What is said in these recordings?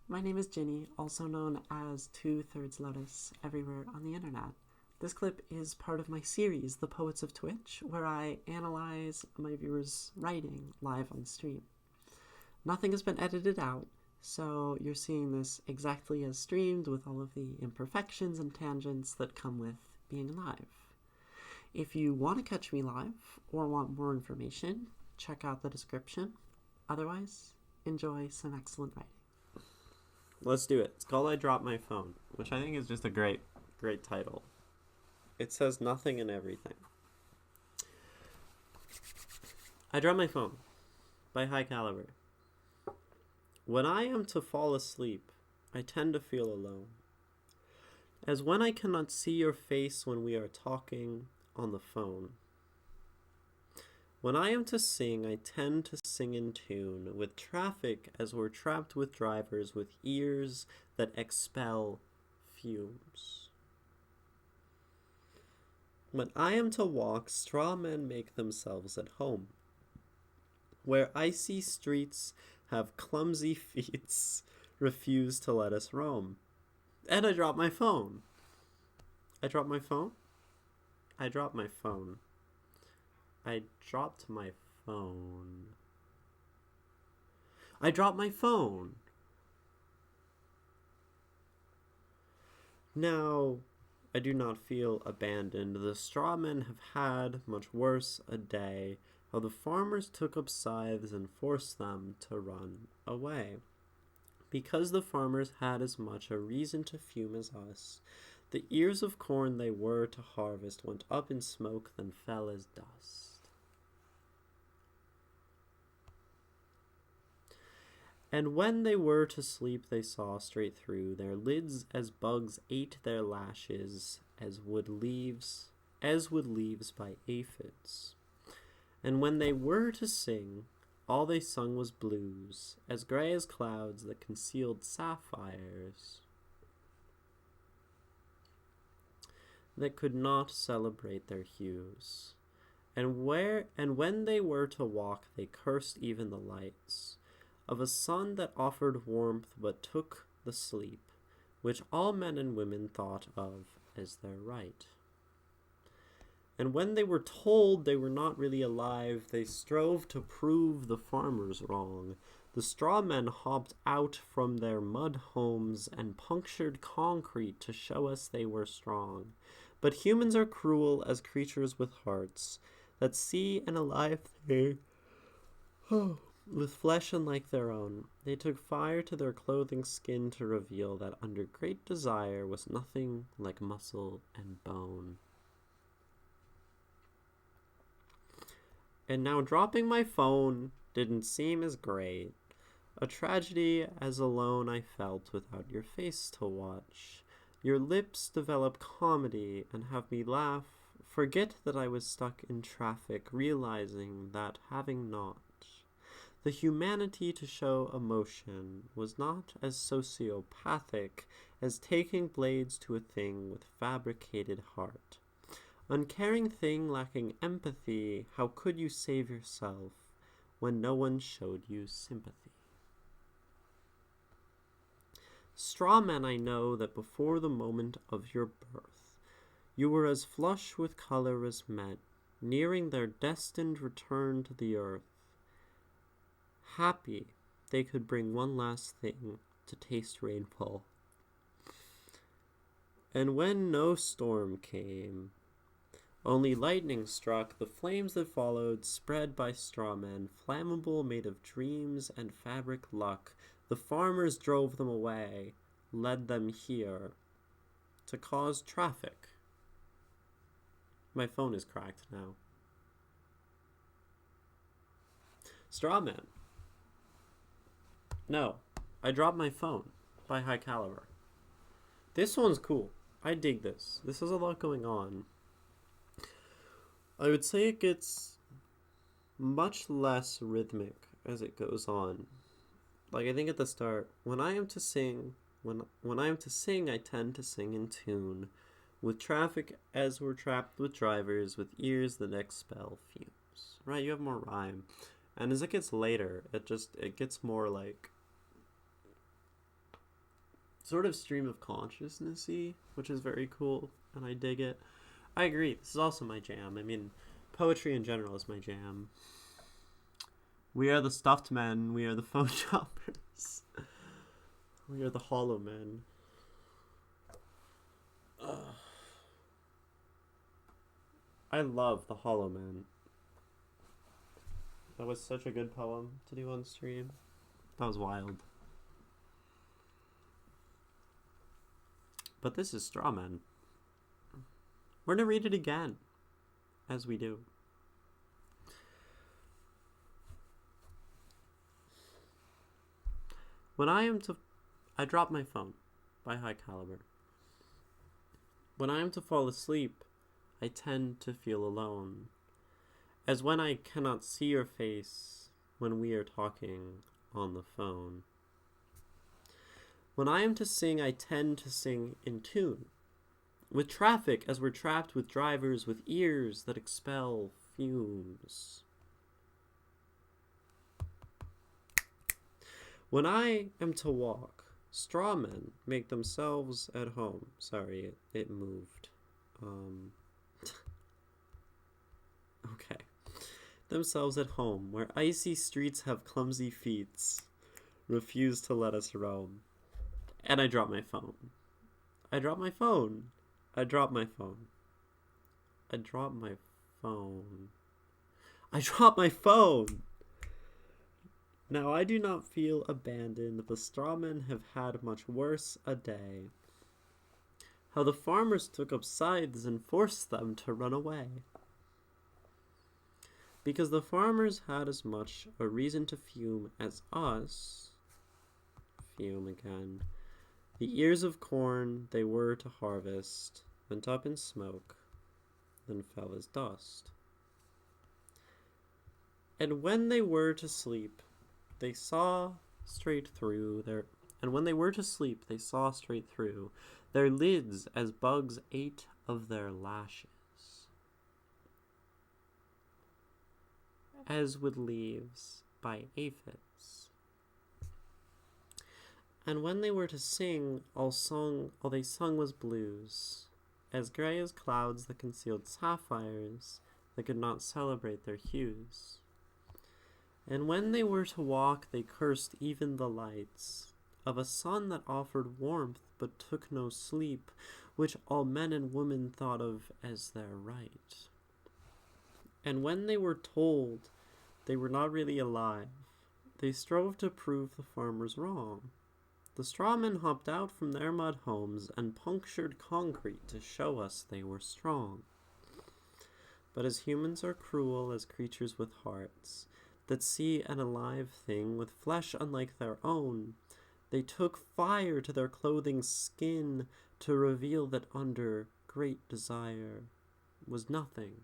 My name is Ginny, also known as 2/3 Lotus, everywhere on the internet. This clip is part of my series, The Poets of Twitch, where I analyze my viewers' writing live on stream. Nothing has been edited out, so you're seeing this exactly as streamed with all of the imperfections and tangents that come with being live. If you want to catch me live or want more information, check out the description. Otherwise, enjoy some excellent writing. Let's do it. It's called I Dropped My Phone, which I think is just a great title. It says nothing and everything. I Dropped My Phone by HighCalliBrr. When I am to fall asleep, I tend to feel alone. As when I cannot see your face when we are talking on the phone. When I am to sing, I tend to sing in tune, with traffic as we're trapped with drivers with ears that expel fumes. When I am to walk, straw men make themselves at home. Where icy streets have clumsy feet, refuse to let us roam. And I dropped my phone. I dropped my phone? I dropped my phone. I dropped my phone. I dropped my phone. Now, I do not feel abandoned. The straw men have had much worse a day, how the farmers took up scythes and forced them to run away. Because the farmers had as much a reason to fume as us, the ears of corn they were to harvest went up in smoke, then fell as dust. And when they were to sleep, they saw straight through their lids as bugs ate their lashes, as would leaves by aphids. And when they were to sing, all they sung was blues, as gray as clouds that concealed sapphires, that could not celebrate their hues. And when they were to walk, they cursed even the lights of a sun that offered warmth but took the sleep, which all men and women thought of as their right. And when they were told they were not really alive, they strove to prove the farmers wrong. The straw men hopped out from their mud homes and punctured concrete to show us they were strong. But humans are cruel as creatures with hearts that see an alive thing with flesh unlike their own. They took fire to their clothing skin to reveal that under great desire was nothing like muscle and bone. And now dropping my phone didn't seem as great. A tragedy as alone I felt without your face to watch. Your lips develop comedy and have me laugh, forget that I was stuck in traffic, realizing that having not the humanity to show emotion was not as sociopathic as taking blades to a thing with fabricated heart. Uncaring thing lacking empathy, how could you save yourself when no one showed you sympathy? Straw men, I know that before the moment of your birth, you were as flush with color as men, nearing their destined return to the earth. Happy they could bring one last thing to taste rainfall. And when no storm came, only lightning struck, the flames that followed, spread by straw men, flammable, made of dreams and fabric luck. The farmers drove them away, led them here to cause traffic. My phone is cracked now. Straw men. No, I Dropped My Phone by HighCalliBrr. This one's cool. I dig this. This has a lot going on. I would say it gets much less rhythmic as it goes on. Like I think at the start, when I am to sing, I tend to sing in tune, with traffic as we're trapped with drivers with ears that expel fumes. Right, you have more rhyme. And as it gets later, it gets more like sort of stream of consciousness-y, which is very cool, and I dig it. I agree. This is also my jam. I mean, poetry in general is my jam. We are the stuffed men. We are the phone choppers. We are the hollow men. I love the Hollow Man. That was such a good poem to do on stream. That was wild. But this is Straw Man. We're gonna read it again, as we do. When I am to... I drop my phone by HighCalliBrr. When I am to fall asleep, I tend to feel alone, as when I cannot see your face when we are talking on the phone. When I am to sing, I tend to sing in tune, with traffic as we're trapped with drivers with ears that expel fumes. When I am to walk, straw men make themselves at home. Sorry, it moved. Okay. Themselves at home, where icy streets have clumsy feet, refuse to let us roam. And I drop my phone. I drop my phone. I drop my phone. I drop my phone. I drop my phone! Now I do not feel abandoned. The straw men have had much worse a day. How the farmers took up scythes and forced them to run away. Because the farmers had as much a reason to fume as us. Fume again. The ears of corn they were to harvest went up in smoke, then fell as dust. And when they were to sleep, they saw straight through their... And when they were to sleep, they saw straight through their lids as bugs ate of their lashes. As with leaves by aphids. And when they were to sing, all they sung was blues, as grey as clouds that concealed sapphires that could not celebrate their hues. And when they were to walk, they cursed even the lights of a sun that offered warmth but took no sleep, which all men and women thought of as their right. And when they were told they were not really alive, they strove to prove the farmers wrong. The straw men hopped out from their mud homes and punctured concrete to show us they were strong. But as humans are cruel as creatures with hearts, that see an alive thing with flesh unlike their own, they took fire to their clothing's skin to reveal that under great desire was nothing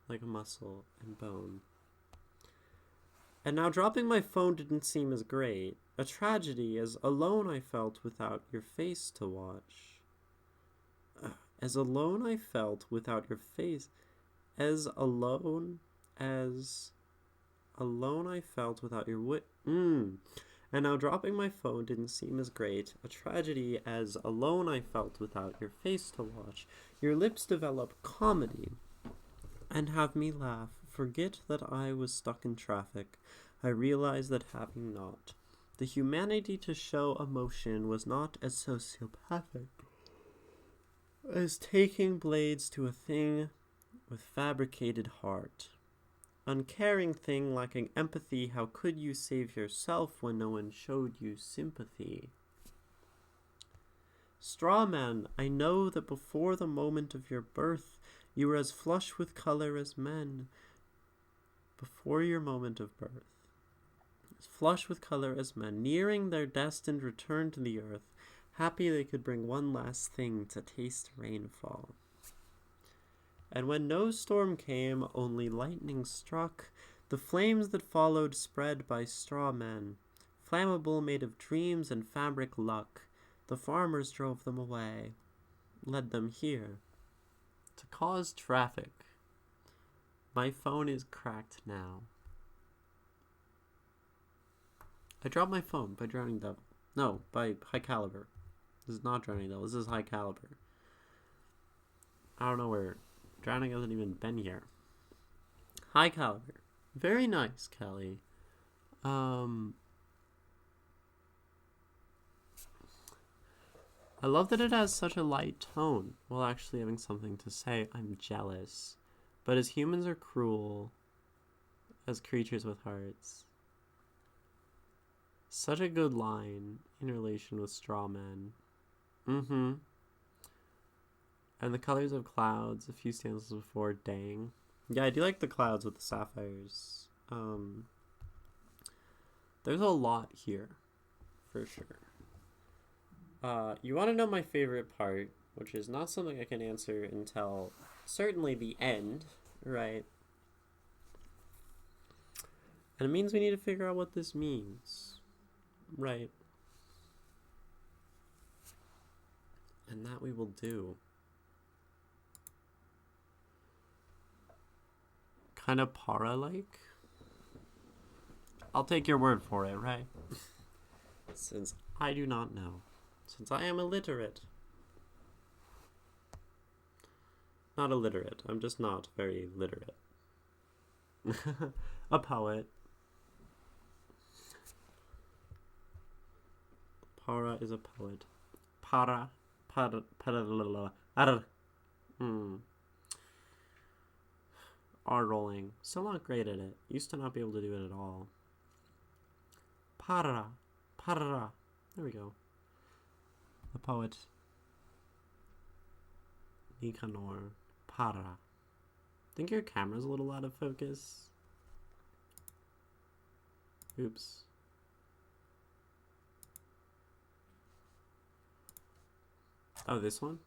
like muscle and bone. And now dropping my phone didn't seem as great, a tragedy as alone I felt without your face to watch. As alone I felt without your face, as alone I felt without your And now dropping my phone didn't seem as great, a tragedy as alone I felt without your face to watch. Your lips develop comedy and have me laugh. Forget that I was stuck in traffic. I realized that having not the humanity to show emotion was not as sociopathic as taking blades to a thing with fabricated heart. Uncaring thing lacking empathy, how could you save yourself when no one showed you sympathy? Straw man, I know that before the moment of your birth, you were as flush with color as men. Before your moment of birth, as flush with color as men, nearing their destined return to the earth, happy they could bring one last thing to taste rainfall. And when no storm came, only lightning struck, the flames that followed spread by straw men, flammable made of dreams and fabric luck. The farmers drove them away, led them here, to cause traffic. My phone is cracked now. I dropped my phone by Drowning Devil. No, by HighCalliBrr. This is not Drowning Devil. This is HighCalliBrr. I don't know where. Drowning hasn't even been here. HighCalliBrr. Very nice, Kelly. I love that it has such a light tone while actually having something to say. I'm jealous. But as humans are cruel, as creatures with hearts. Such a good line in relation with straw men. Mm-hmm. And the colors of clouds, a few stanzas before, dang. Yeah, I do like the clouds with the sapphires. There's a lot here, for sure. You want to know my favorite part, which is not something I can answer until certainly the end, right? And it means we need to figure out what this means, right? And that we will do. Kind of para-like? I'll take your word for it, right? Since I do not know. Since I am illiterate. Not illiterate. I'm just not very literate. A poet. Para is a poet. Para. R rolling. Still not great at it. Used to not be able to do it at all. Para. There we go. The poet. Nicanor. Para. Think your camera's a little out of focus? Oops. Oh, this one?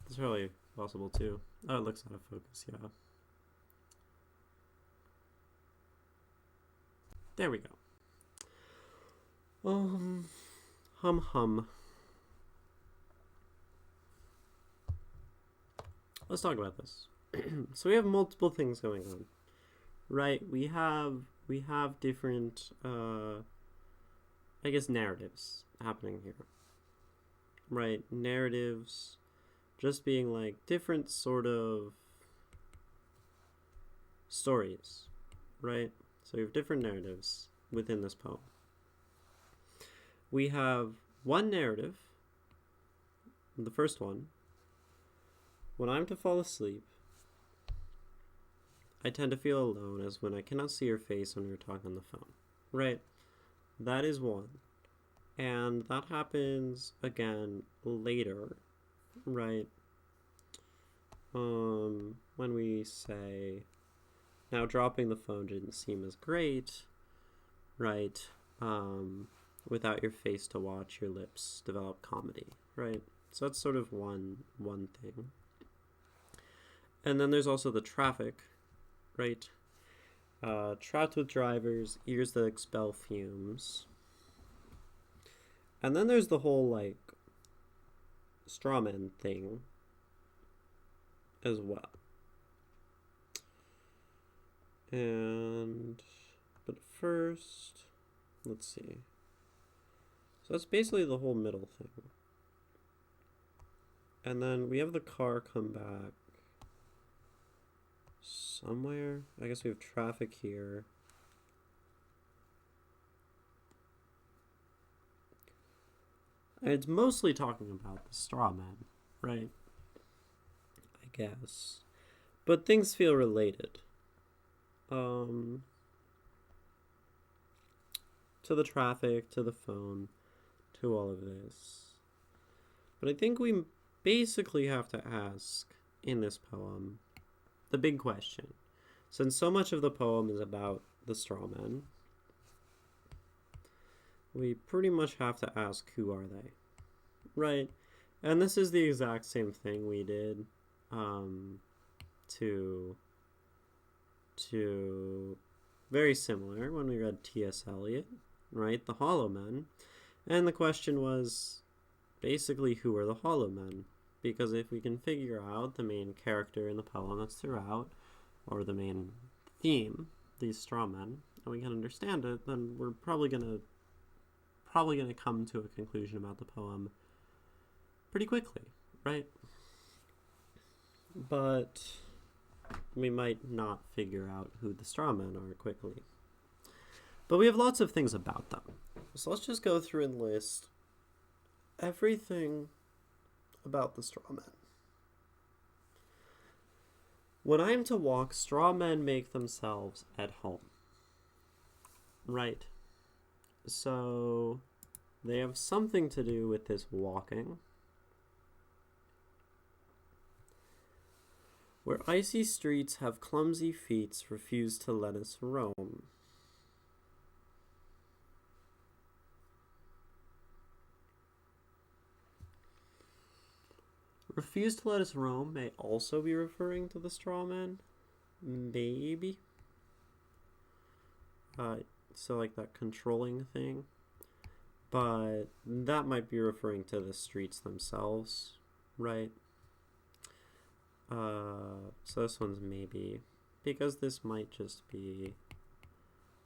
It's probably possible too. Oh, it looks out of focus, yeah. There we go. Hum. Let's talk about this. So we have multiple things going on, right? We have different, I guess, narratives happening here, right? Narratives just being like different sort of stories, right? So we have different narratives within this poem. We have one narrative, the first one. When I'm to fall asleep, I tend to feel alone as when I cannot see your face when we're talking on the phone, right? That is one. And that happens again later, right? When we say, now dropping the phone didn't seem as great, right? Without your face to watch, your lips develop comedy, right? So that's sort of one thing. And then there's also the traffic, right? Trapped with drivers, ears that expel fumes. And then there's the whole, like, strawman thing as well. But first, let's see. So that's basically the whole middle thing. And then we have the car come back somewhere. I guess we have traffic here. And it's mostly talking about the straw man, right? I guess. But things feel related. To the traffic, to the phone, to all of this. But I think we basically have to ask in this poem the big question. Since so much of the poem is about the straw man, we pretty much have to ask, who are they? Right? And this is the exact same thing we did to very similar when we read T.S. Eliot, right? The Hollow Men. And the question was basically, who are the Hollow Men? Because if we can figure out the main character in the poem that's throughout, or the main theme, these straw men, and we can understand it, then we're probably going to probably going to come to a conclusion about the poem pretty quickly, right? But we might not figure out who the straw men are quickly. But we have lots of things about them. So let's just go through and list everything about the straw men. When I am to walk, straw men make themselves at home. Right. So they have something to do with this walking. Where icy streets have clumsy feet, refuse to let us roam. Refuse to let us roam may also be referring to the straw men. Maybe. So like that controlling thing. But that might be referring to the streets themselves, right? So this one's maybe. Because this might just be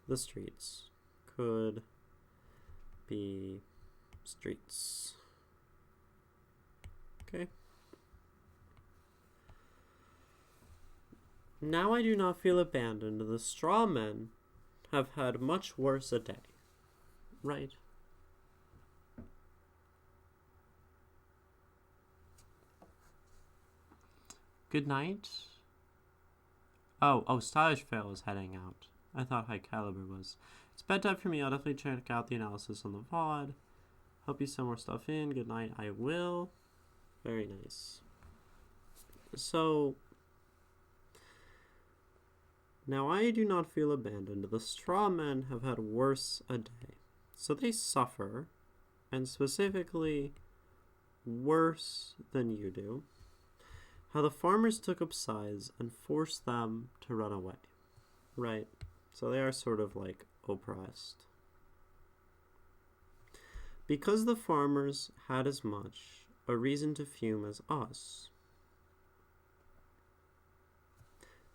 the streets. Could be streets. Okay. Now I do not feel abandoned. The straw men have had much worse a day. Right. Good night. Oh, Stylish Fail is heading out. I thought HighCalliBrr was. It's bedtime for me. I'll definitely check out the analysis on the VOD. Hope you send more stuff in. Good night. I will. Very nice. So, now I do not feel abandoned. The straw men have had worse a day. So they suffer, and specifically worse than you do. How the farmers took up sides and forced them to run away. Right? So they are sort of like oppressed. Because the farmers had as much a reason to fume as us.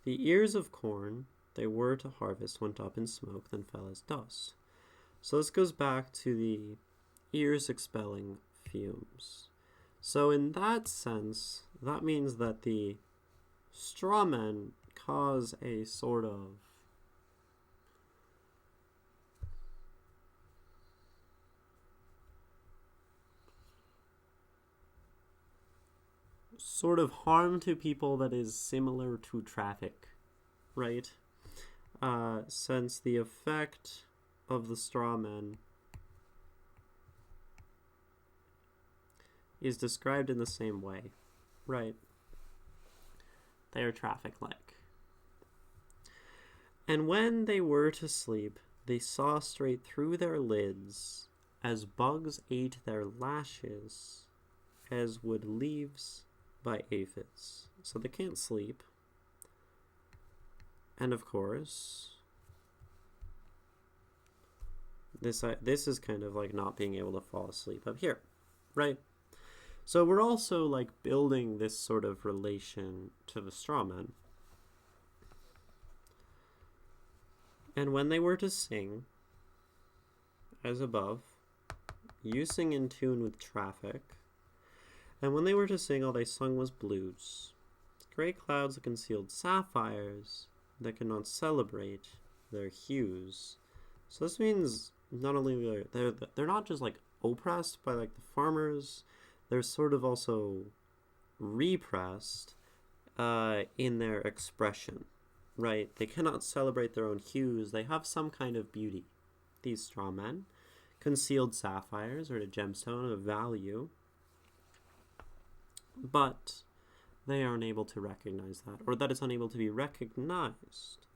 The ears of corn they were to harvest went up in smoke, then fell as dust. So this goes back to the ears expelling fumes. So in that sense, that means that the straw men cause a sort of harm to people that is similar to traffic, right? Since the effect of the straw men is described in the same way, right? They are traffic-like. And when they were to sleep, they saw straight through their lids, as bugs ate their lashes, as would leaves by aphids. So they can't sleep. And of course, this is kind of like not being able to fall asleep up here, right? So we're also like building this sort of relation to the straw men. And when they were to sing, as above, you sing in tune with traffic. And when they were to sing, all they sung was blues. Gray clouds that concealed sapphires that could not celebrate their hues. So this means not only they're not just like oppressed by like the farmers, they're sort of also repressed in their expression, right? They cannot celebrate their own hues. They have some kind of beauty. These straw men, concealed sapphires or a gemstone of value, but they are unable to recognize that, or that it's unable to be recognized.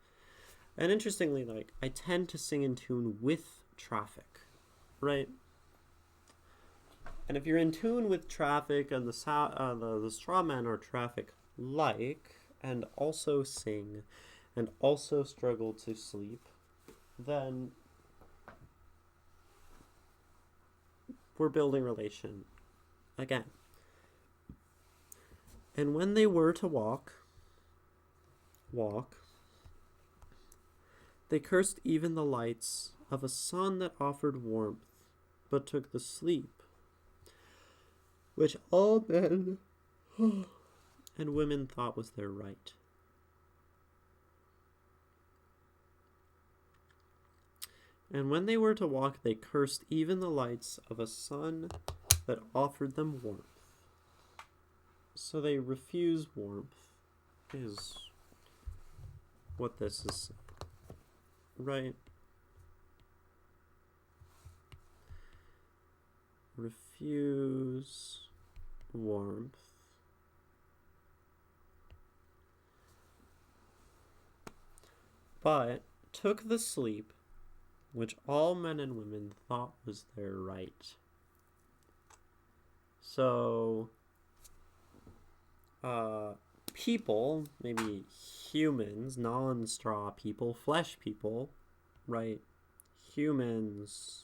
And interestingly, like, I tend to sing in tune with traffic, right? And if you're in tune with traffic and the straw men are traffic-like and also sing and also struggle to sleep, then we're building relation again. And when they were to walk, they cursed even the lights of a sun that offered warmth but took the sleep which all men and women thought was their right. And when they were to walk, they cursed even the lights of a sun that offered them warmth. So they refuse warmth, is what this is, right? Refuse warmth. But took the sleep which all men and women thought was their right. So, people, maybe humans, non-straw people, flesh people, right? Humans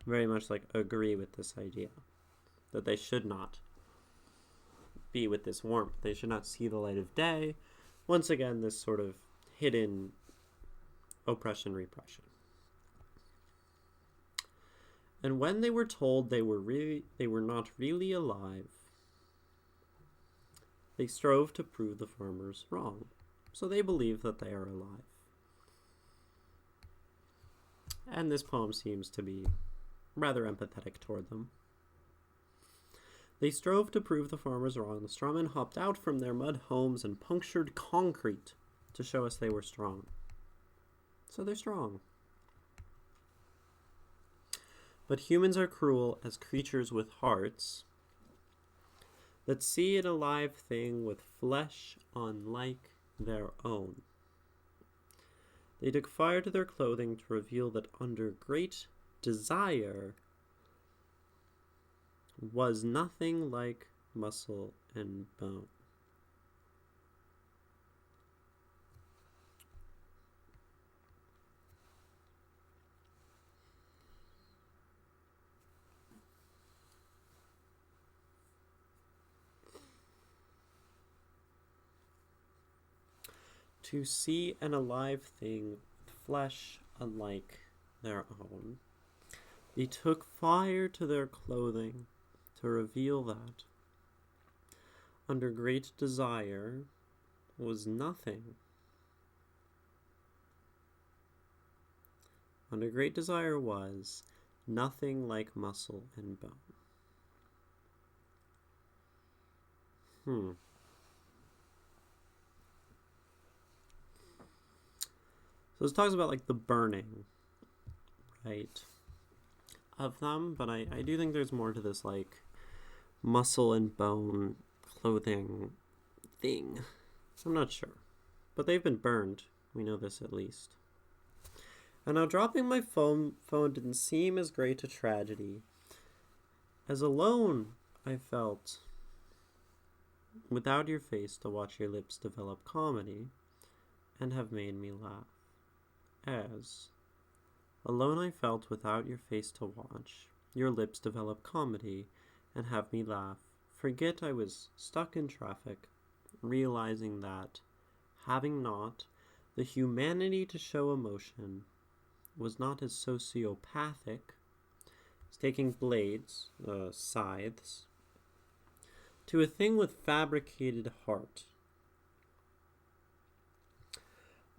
very much like agree with this idea that they should not be with this warmth. They should not see the light of day. Once again, this sort of hidden oppression, repression. And when they were told they were not really alive, they strove to prove the farmers wrong. So they believe that they are alive. And this poem seems to be rather empathetic toward them. They strove to prove the farmers wrong. The straw men hopped out from their mud homes and punctured concrete to show us they were strong. So they're strong. But humans are cruel as creatures with hearts that see an alive thing with flesh unlike their own. They took fire to their clothing to reveal that under great desire was nothing like muscle and bone. To see an alive thing with flesh unlike their own. They took fire to their clothing to reveal that under great desire was nothing. Under great desire was nothing like muscle and bone. So this talks about like the burning, right, of them, but I do think there's more to this like muscle and bone clothing thing. I'm not sure, but they've been burned. We know this at least. And now dropping my phone didn't seem as great a tragedy as alone I felt without your face to watch your lips develop comedy and have made me laugh. As alone I felt without your face to watch your lips develop comedy and have me laugh. Forget I was stuck in traffic, realizing that having not the humanity to show emotion was not as sociopathic as taking blades, scythes, to a thing with fabricated heart.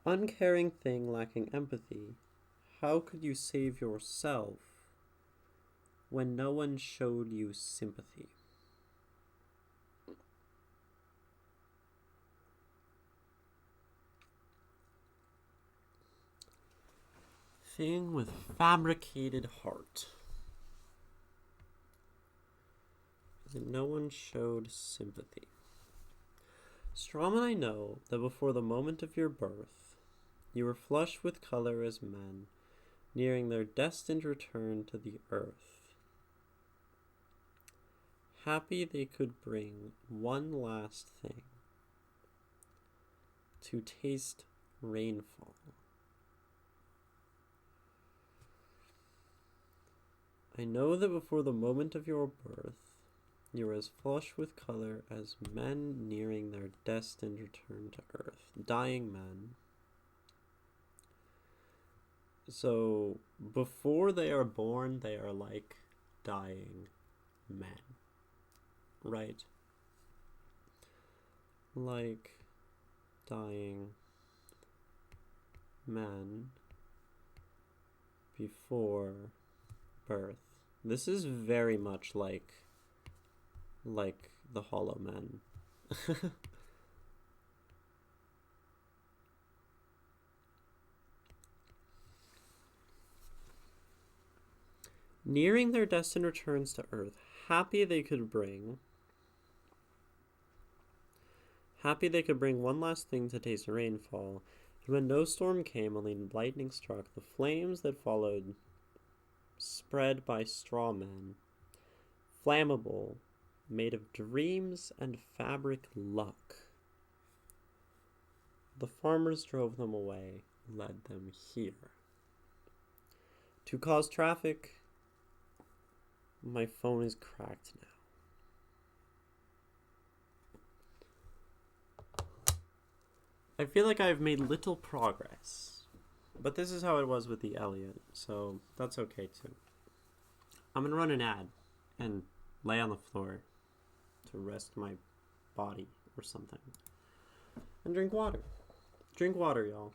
Uncaring thing lacking empathy, how could you save yourself when no one showed you sympathy? Thing with fabricated heart. And no one showed sympathy. Strawman, I know that before the moment of your birth, you were flushed with color as men, nearing their destined return to the earth. Happy they could bring one last thing, to taste rainfall. I know that before the moment of your birth, you were as flush with color as men nearing their destined return to earth. Dying men. So, before they are born, they are like dying men. Right? Like dying men before birth. This is very much like the Hollow Men. Nearing their destined returns to Earth, happy they could bring one last thing to taste rainfall, and when no storm came, only lightning struck, the flames that followed spread by straw men, flammable, made of dreams and fabric luck. The farmers drove them away, led them here. To cause traffic, my phone is cracked now. I feel like I've made little progress, but this is how it was with the Elliot, so that's okay too. I'm gonna run an ad and lay on the floor to rest my body or something. And drink water. Drink water, y'all.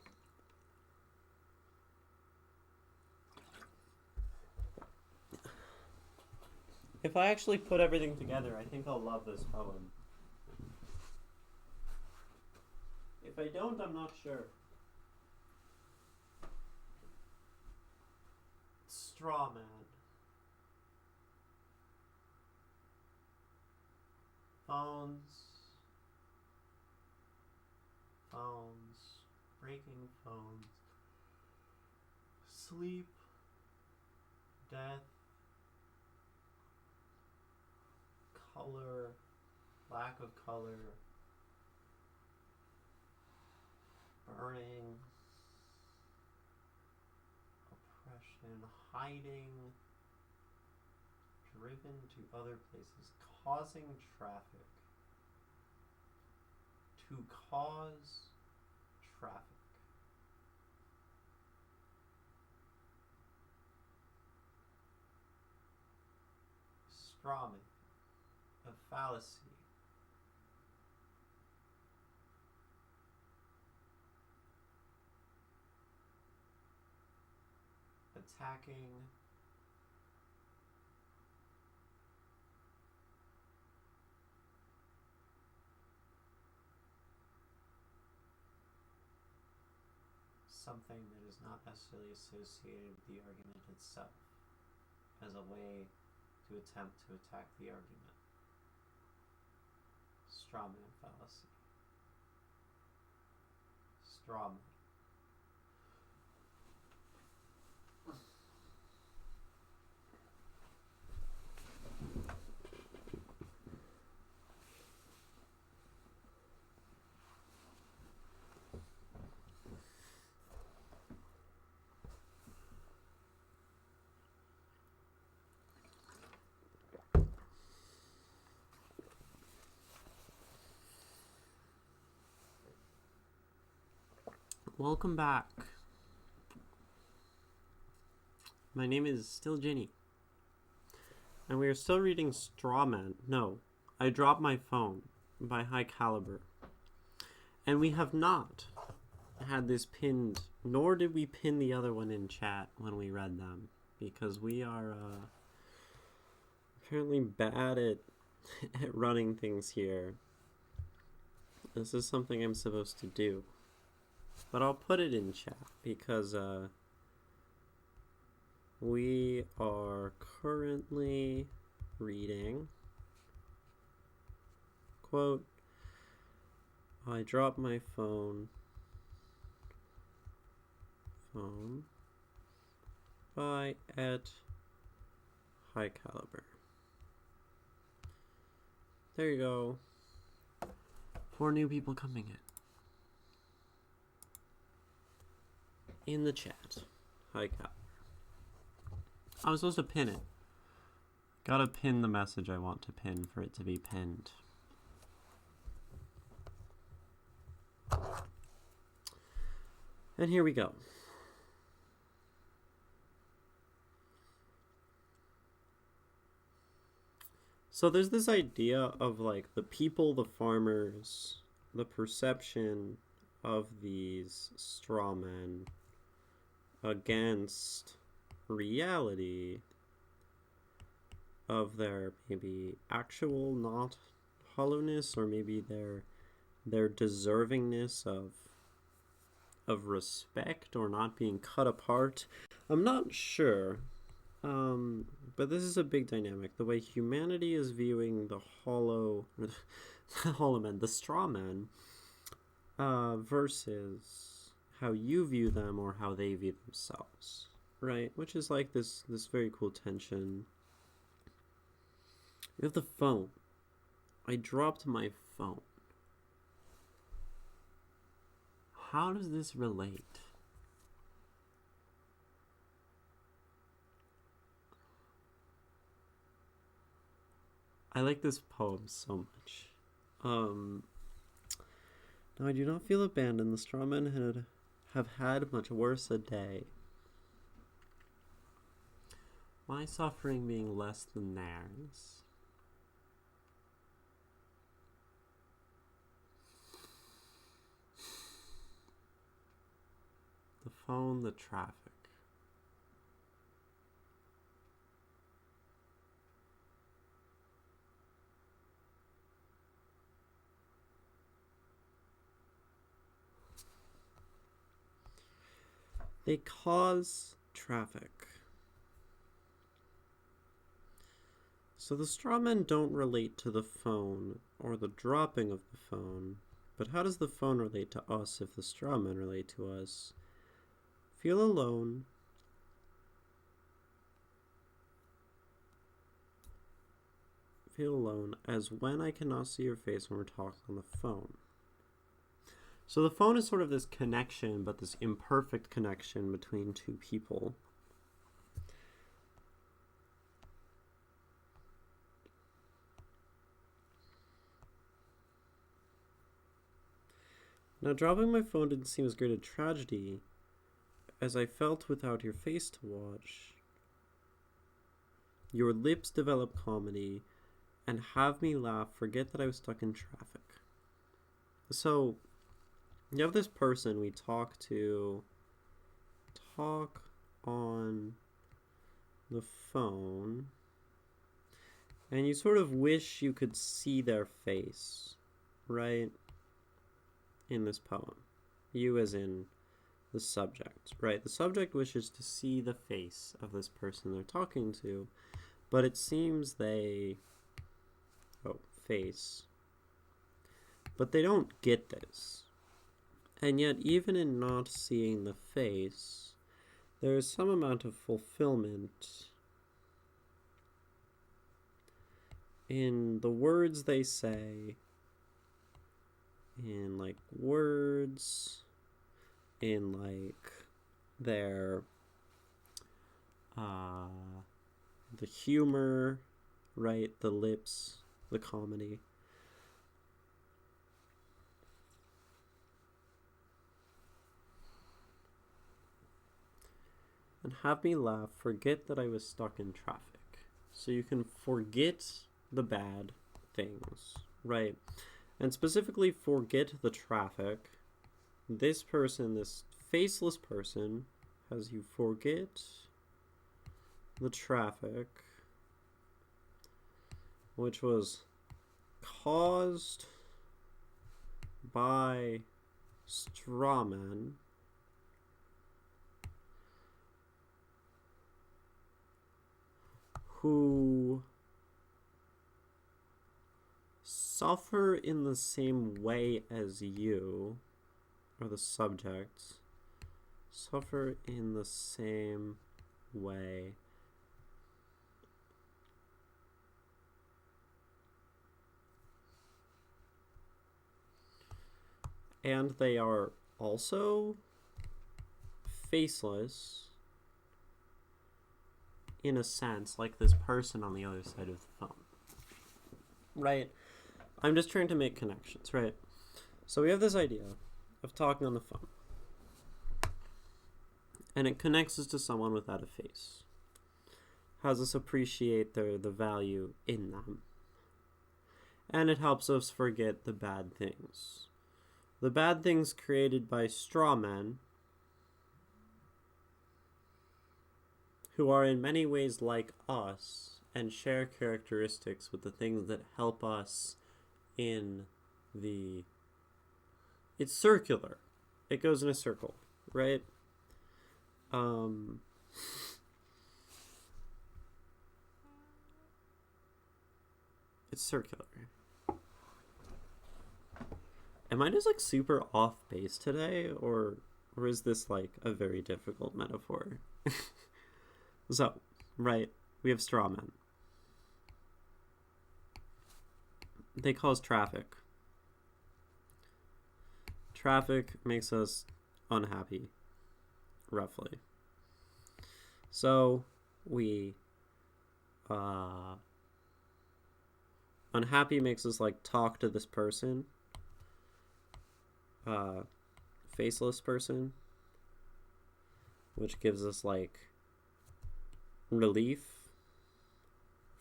If I actually put everything together, I think I'll love this poem. If I don't, I'm not sure. Straw man. Phones, breaking phones, sleep, death, color, lack of color, burning, oppression, hiding, driven to other places, causing traffic. To cause traffic. Strawman, a fallacy. Attacking. Something that is not necessarily associated with the argument itself as a way to attempt to attack the argument. Strawman fallacy. Strawman. Welcome back. My name is still Ginny. And we are still reading Strawman. No, I Dropped My Phone by HighCalliBrr. And we have not had this pinned, nor did we pin the other one in chat when we read them. Because we are apparently bad at running things here. This is something I'm supposed to do. But I'll put it in chat because we are currently reading, quote, I dropped my phone by HighCalliBrr. There you go. 4 new people coming in the chat. HighCalliBrr. I was supposed to pin it. Gotta pin the message I want to pin for it to be pinned. And here we go. So there's this idea of like the people, the farmers, the perception of these straw men against reality of their maybe actual not hollowness, or maybe their deservingness of respect or not being cut apart. I'm not sure. But this is a big dynamic. The way humanity is viewing the hollow men, the straw men, versus how you view them or how they view themselves, right? Which is like this very cool tension. You have the phone. I dropped my phone. How does this relate? I like this poem so much. Now I do not feel abandoned. The straw men have had much worse a day. My suffering being less than theirs. The phone, the traffic. They cause traffic. So the straw men don't relate to the phone or the dropping of the phone, but how does the phone relate to us if the straw men relate to us? Feel alone. Feel alone as when I cannot see your face when we're talking on the phone. So the phone is sort of this connection, but this imperfect connection between two people. Now, dropping my phone didn't seem as great a tragedy as I felt without your face to watch. Your lips develop comedy and have me laugh, forget that I was stuck in traffic. So, you have this person we talk on the phone, and you sort of wish you could see their face, right? In this poem. You as in the subject, right? The subject wishes to see the face of this person they're talking to, but it seems face. But they don't get this. And yet, even in not seeing the face, there is some amount of fulfillment in the words they say, in like words, in like their the humor, right? The lips, the comedy. And have me laugh, forget that I was stuck in traffic. So you can forget the bad things, right? And specifically forget the traffic. This person, this faceless person, has you forget the traffic, which was caused by straw men who suffer in the same way as you, or the subjects, suffer in the same way. And they are also faceless in a sense, like this person on the other side of the phone. Right? I'm just trying to make connections, right? So we have this idea of talking on the phone. And it connects us to someone without a face. Has us appreciate the value in them. and it helps us forget the bad things. The bad things created by straw men, who are in many ways like us and share characteristics with the things that help us in the... It's circular. It goes in a circle, right? It's circular. Am I just like super off base today, or is this like a very difficult metaphor? So, right, we have straw men. They cause traffic. Traffic makes us unhappy, roughly. So, we, unhappy makes us like talk to this person, faceless person, which gives us like relief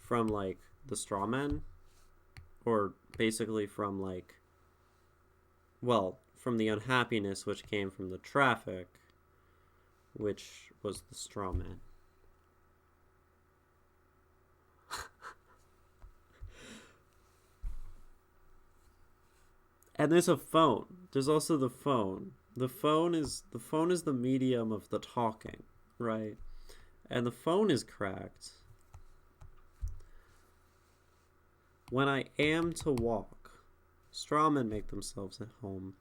from like the straw men, or basically from like, well, from the unhappiness which came from the traffic, which was the straw man. And there's a phone. There's also the phone. The phone is the medium of the talking, right? And the phone is cracked when I am to walk. Straw men make themselves at home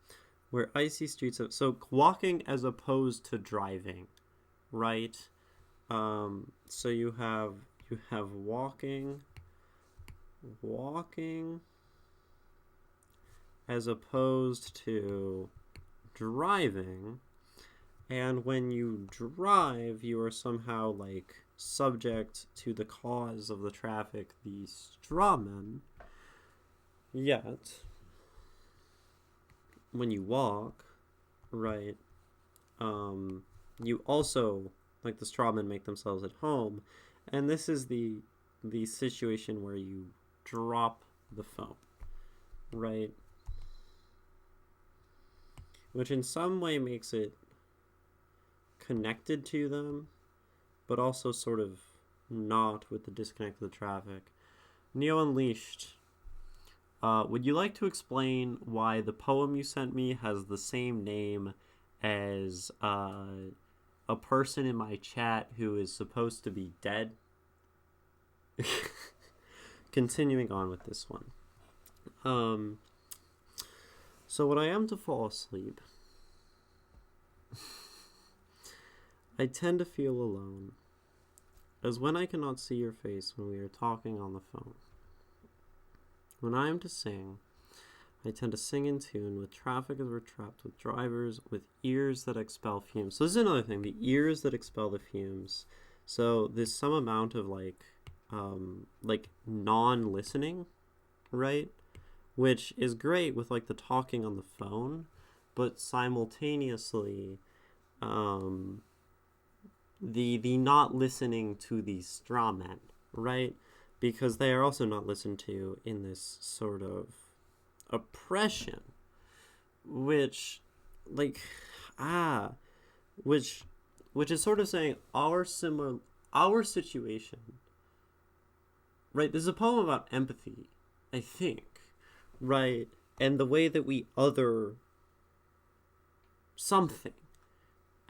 where icy streets of... So walking as opposed to driving, right? So you have walking as opposed to driving. And when you drive, you are somehow like subject to the cause of the traffic, the straw men. Yet, when you walk, right, you also, like the straw men, make themselves at home. And this is the situation where you drop the phone, right? Which in some way makes it connected to them, but also sort of not, with the disconnect of the traffic. Neo Unleashed, would you like to explain why the poem you sent me has the same name as a person in my chat who is supposed to be dead? Continuing on with this one. So when I am to fall asleep, I tend to feel alone, as when I cannot see your face when we are talking on the phone. When I am to sing, I tend to sing in tune with traffic as we're trapped with drivers with ears that expel fumes. So this is another thing, the ears that expel the fumes. So there's some amount of like non-listening, right? Which is great with like the talking on the phone, but simultaneously, the not listening to these straw men, right? Because they are also not listened to in this sort of oppression, which is sort of saying our situation, right? This is a poem about empathy, I think, right? And the way that we other something,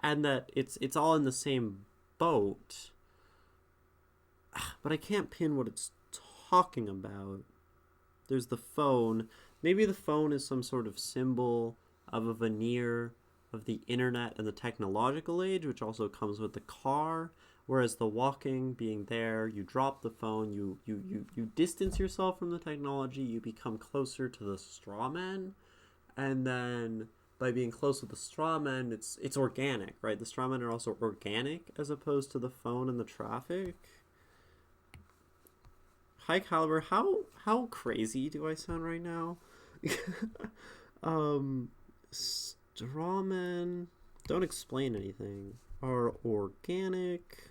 and that it's all in the same boat, but I can't pin what it's talking about. There's the phone. Maybe the phone is some sort of symbol of a veneer of the internet and the technological age, which also comes with the car. Whereas the walking, being there, you drop the phone, you distance yourself from the technology, you become closer to the straw man, and then by being close with the straw men, it's organic, right? The straw men are also organic as opposed to the phone and the traffic. HighCalliBrr, how crazy do I sound right now? Straw men don't explain anything, are organic.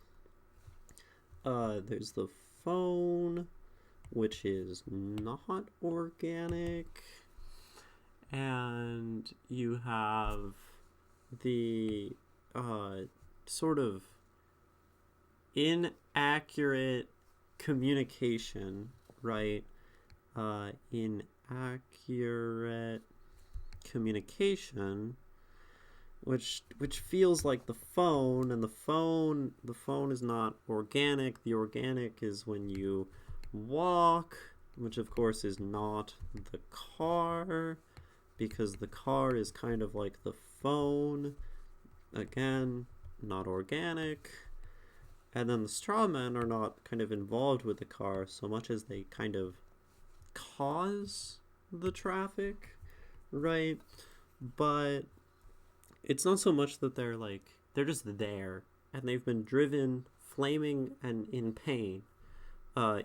There's the phone. which is not organic, and you have the sort of inaccurate communication, right? Inaccurate communication, which feels like the phone, and the phone is not organic. The organic is when you walk, which of course is not the car, because the car is kind of like the phone. Again, not organic. And then the straw men are not kind of involved with the car so much as they kind of cause the traffic, right? But it's not so much that they're just there and they've been driven flaming and in pain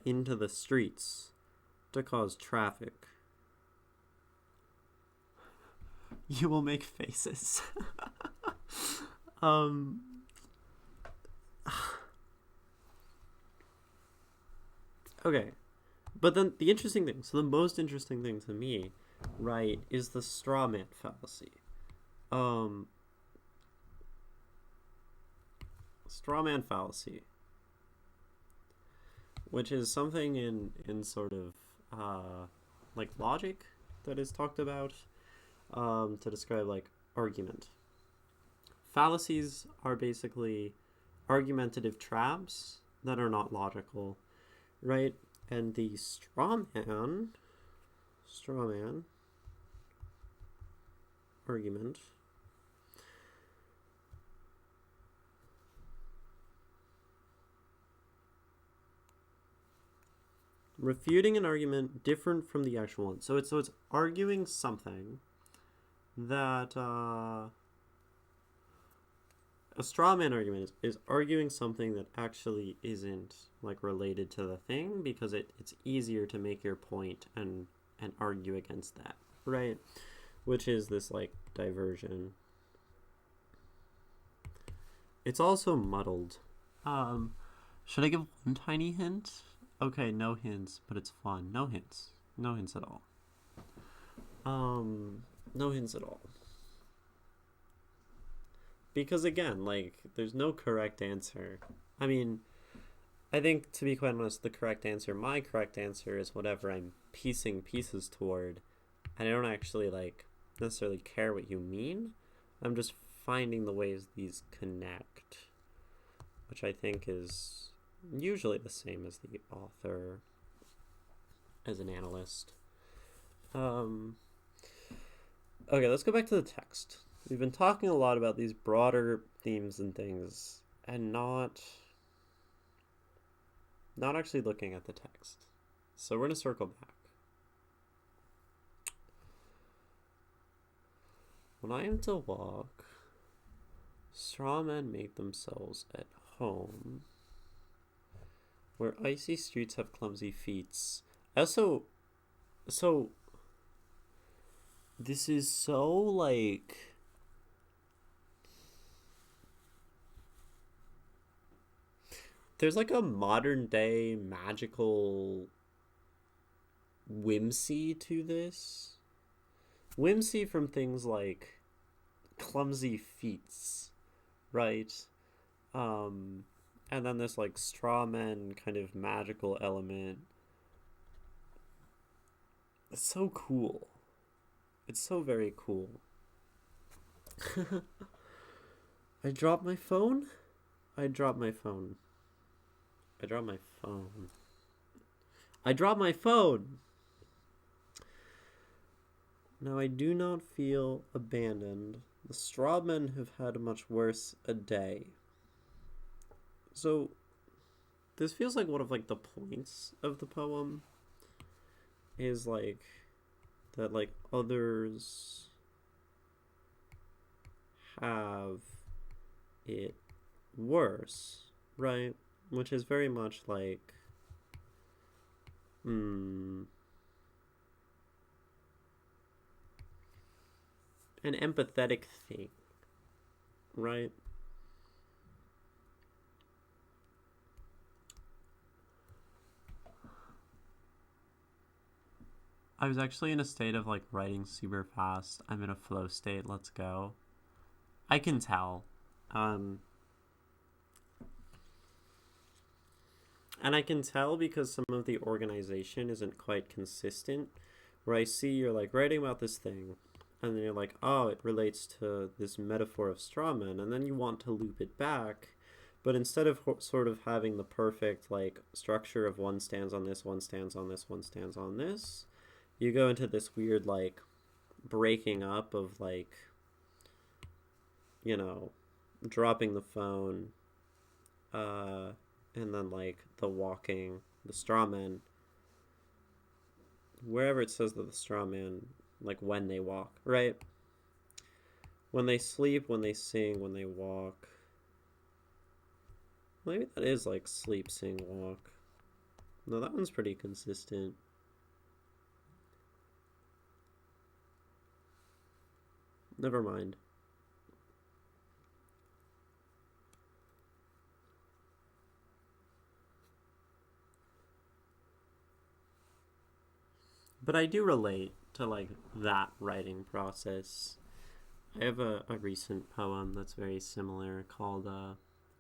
into the streets to cause traffic. You will make faces. Okay. But then the most interesting thing to me, right, is the straw man fallacy. Straw man fallacy, which is something in sort of like logic that is talked about to describe like argument. Fallacies are basically argumentative traps that are not logical, right? And the straw man argument refuting an argument different from the actual one. So it's arguing something that a straw man argument is arguing something that actually isn't like related to the thing, because it's easier to make your point and argue against that, right? Which is this like diversion. It's also muddled. Should I give one tiny hint? Okay, no hints, but it's fun. No hints at all. No hints at all. Because again, like, there's no correct answer. I mean, I think, to be quite honest, my correct answer is whatever I'm piecing pieces toward. And I don't actually, like, necessarily care what you mean. I'm just finding the ways these connect, which I think is usually the same as the author, as an analyst. Okay, let's go back to the text. We've been talking a lot about these broader themes and things, and not actually looking at the text. So we're going to circle back. When I am to walk, straw men make themselves at home, where icy streets have clumsy feet. Also, so this is so like, there's like a modern day magical whimsy to this. Whimsy from things like clumsy feats, right? And then this like straw man kind of magical element. It's so cool. It's so very cool. I dropped my phone. I dropped my phone. Now I do not feel abandoned. The straw men have had much worse a day. So this feels like one of like the points of the poem is like that, like, others have it worse, right? Which is very much like an empathetic thing, right? I was actually in a state of like writing super fast. I'm in a flow state. Let's go. I can tell. Um, and I can tell because some of the organization isn't quite consistent. Where I see you're like writing about this thing, and then you're like, oh, it relates to this metaphor of strawman, and then you want to loop it back. But instead of sort of having the perfect like structure of one stands on this, one stands on this, one stands on this, you go into this weird like breaking up of like, you know, dropping the phone, and then like the walking, the straw man, wherever it says that the straw man, like when they walk, right? When they sleep, when they sing, when they walk. Maybe that is like sleep, sing, walk. No, that one's pretty consistent. Never mind. But I do relate to like that writing process. I have a recent poem that's very similar called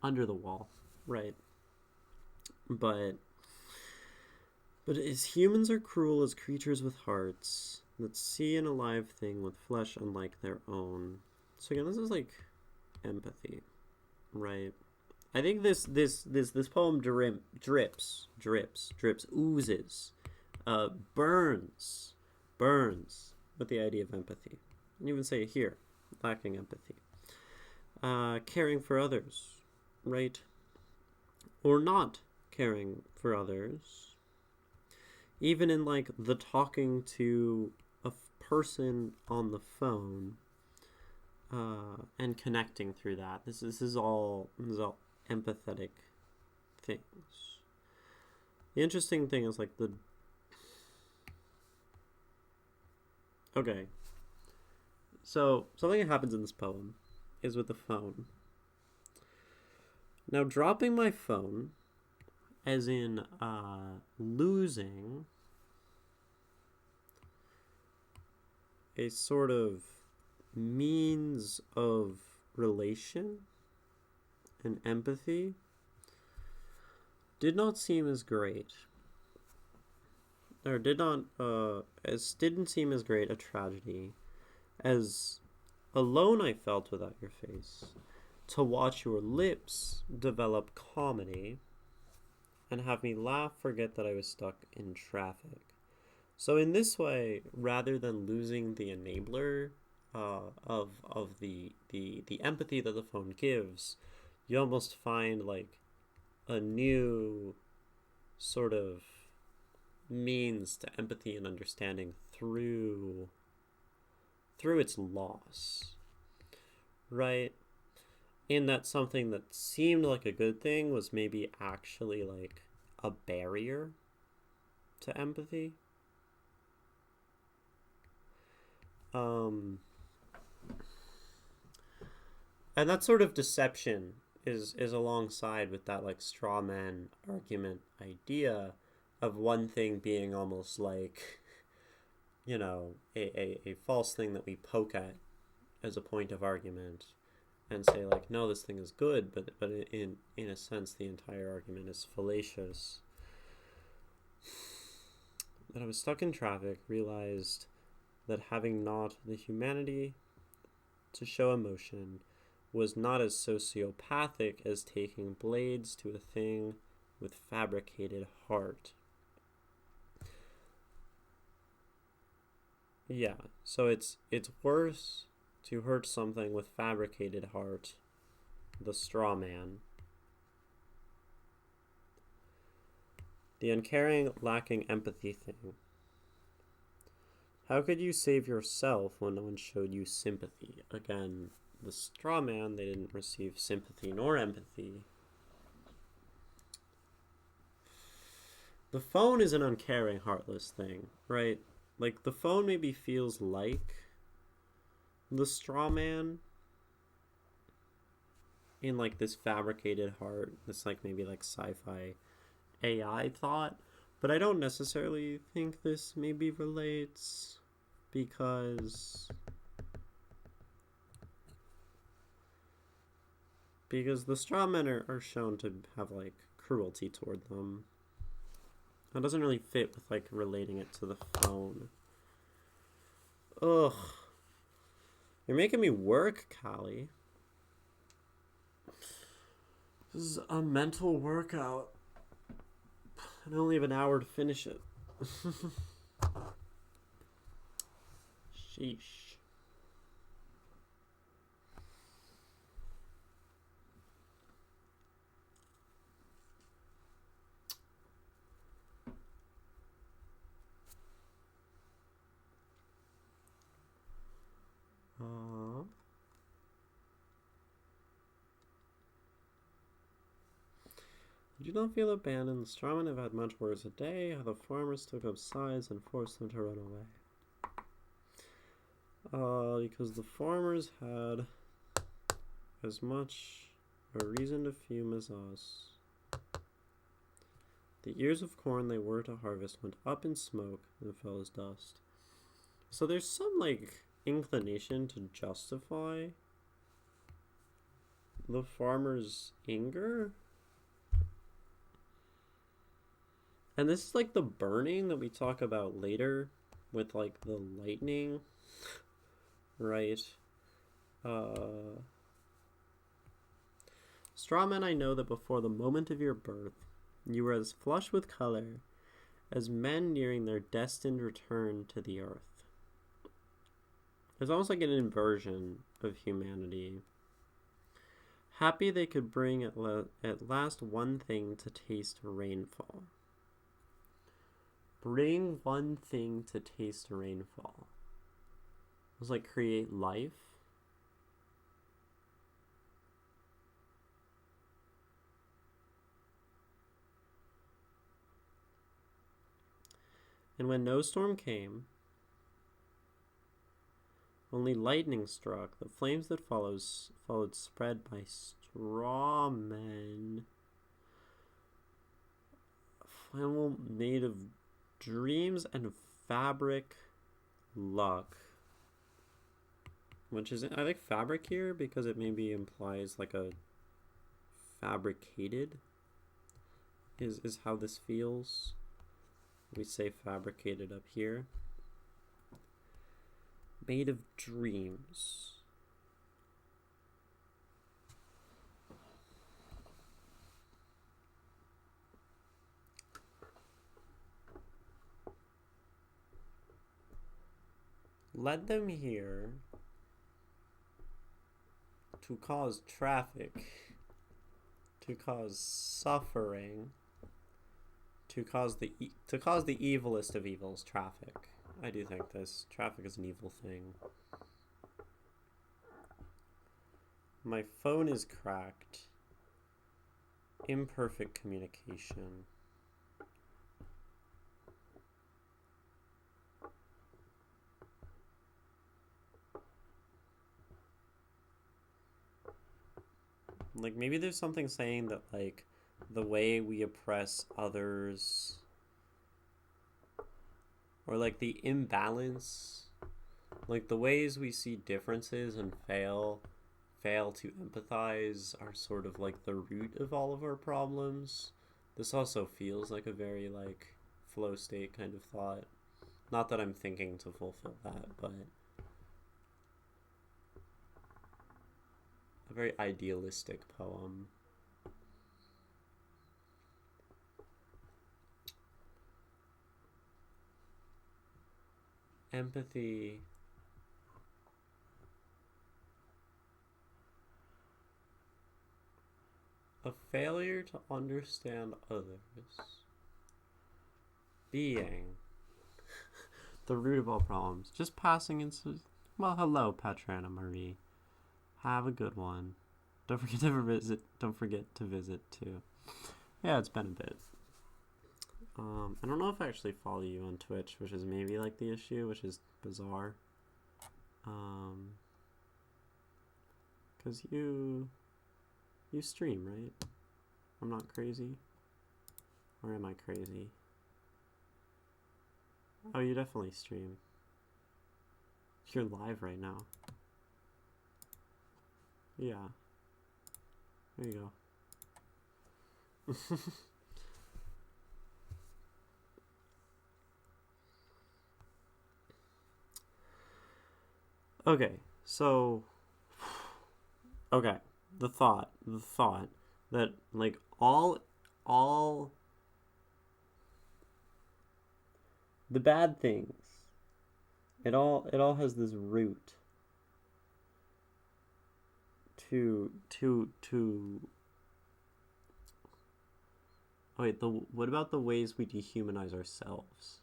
Under the Wall, right? But as humans are cruel as creatures with hearts that see an alive thing with flesh unlike their own. So again, this is like empathy, right? I think this poem drips, oozes, burns with the idea of empathy. And even say it here, lacking empathy. Caring for others, right? Or not caring for others. Even in like the talking to a person on the phone, and connecting through that. This is all empathetic things. The interesting thing is like the okay. So something that happens in this poem is with the phone. Now dropping my phone, as in losing a sort of means of relation and empathy, did not seem as great. Or didn't seem as great a tragedy as alone I felt without your face, to watch your lips develop comedy and have me laugh, forget that I was stuck in traffic. So in this way, rather than losing the enabler of the empathy that the phone gives, you almost find like a new sort of means to empathy and understanding through its loss, right? In that something that seemed like a good thing was maybe actually like a barrier to empathy. And that sort of deception is alongside with that like straw man argument idea of one thing being almost like, you know, a false thing that we poke at as a point of argument and say like, no, this thing is good, but in a sense the entire argument is fallacious. That I was stuck in traffic, realized that having not the humanity to show emotion was not as sociopathic as taking blades to a thing with fabricated heart. Yeah, so it's worse to hurt something with fabricated heart, the straw man. The uncaring, lacking empathy thing. How could you save yourself when no one showed you sympathy? Again, the straw man, they didn't receive sympathy nor empathy. The phone is an uncaring, heartless thing, right? Like, the phone maybe feels like the straw man in, like, this fabricated heart, this, like, maybe, like, sci-fi AI thought. But I don't necessarily think this maybe relates because the straw men are shown to have like cruelty toward them. That doesn't really fit with like relating it to the phone. Ugh. You're making me work, Callie. This is a mental workout. I only have an hour to finish it. Sheesh. You do not feel abandoned. The strawmen have had much worse a day. How the farmers took up sides and forced them to run away. Because the farmers had as much a reason to fume as us. The ears of corn they were to harvest went up in smoke and fell as dust. So there's some, like, inclination to justify the farmer's anger. And this is like the burning that we talk about later with like the lightning, right? Strawman, I know that before the moment of your birth, you were as flush with color as men nearing their destined return to the earth. It's almost like an inversion of humanity. Happy they could bring at last one thing to taste rainfall. Bring one thing to taste rainfall. It was like create life. And when no storm came, only lightning struck. The flames that followed spread by straw men. Flannel made of dreams and fabric luck. Which is, I like fabric here because it maybe implies like a fabricated is how this feels. We say fabricated up here. Made of dreams. Led them here to cause traffic, to cause suffering, to cause the evilest of evils, traffic. I do think this traffic is an evil thing. My phone is cracked. Imperfect communication. Like, maybe there's something saying that, like, the way we oppress others, or, like, the imbalance, like, the ways we see differences and fail to empathize are sort of, like, the root of all of our problems. This also feels like a very, like, flow state kind of thought. Not that I'm thinking to fulfill that, but a very idealistic poem. Empathy. A failure to understand others. Being. The root of all problems. Just passing into... Well, hello, Petrana Marie. Have a good one. Don't forget to visit too. Yeah, it's been a bit. I don't know if I actually follow you on Twitch, which is maybe like the issue, which is bizarre. Cause you stream, right? I'm not crazy. Or am I crazy? Oh, you definitely stream. You're live right now. Yeah. There you go. Okay, so okay, the thought that like all the bad things, it all has this root to oh wait, the what about the ways we dehumanize ourselves?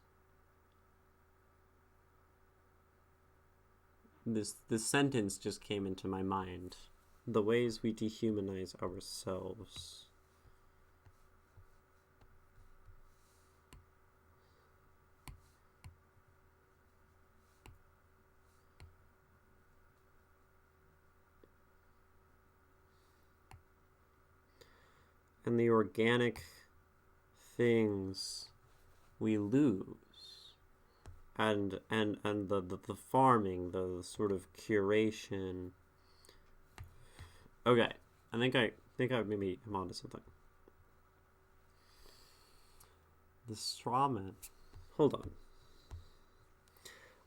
This sentence just came into my mind. The ways we dehumanize ourselves. And the organic things we lose. And the farming, the sort of curation. Okay, I think I maybe am onto something. The straw man. Hold on.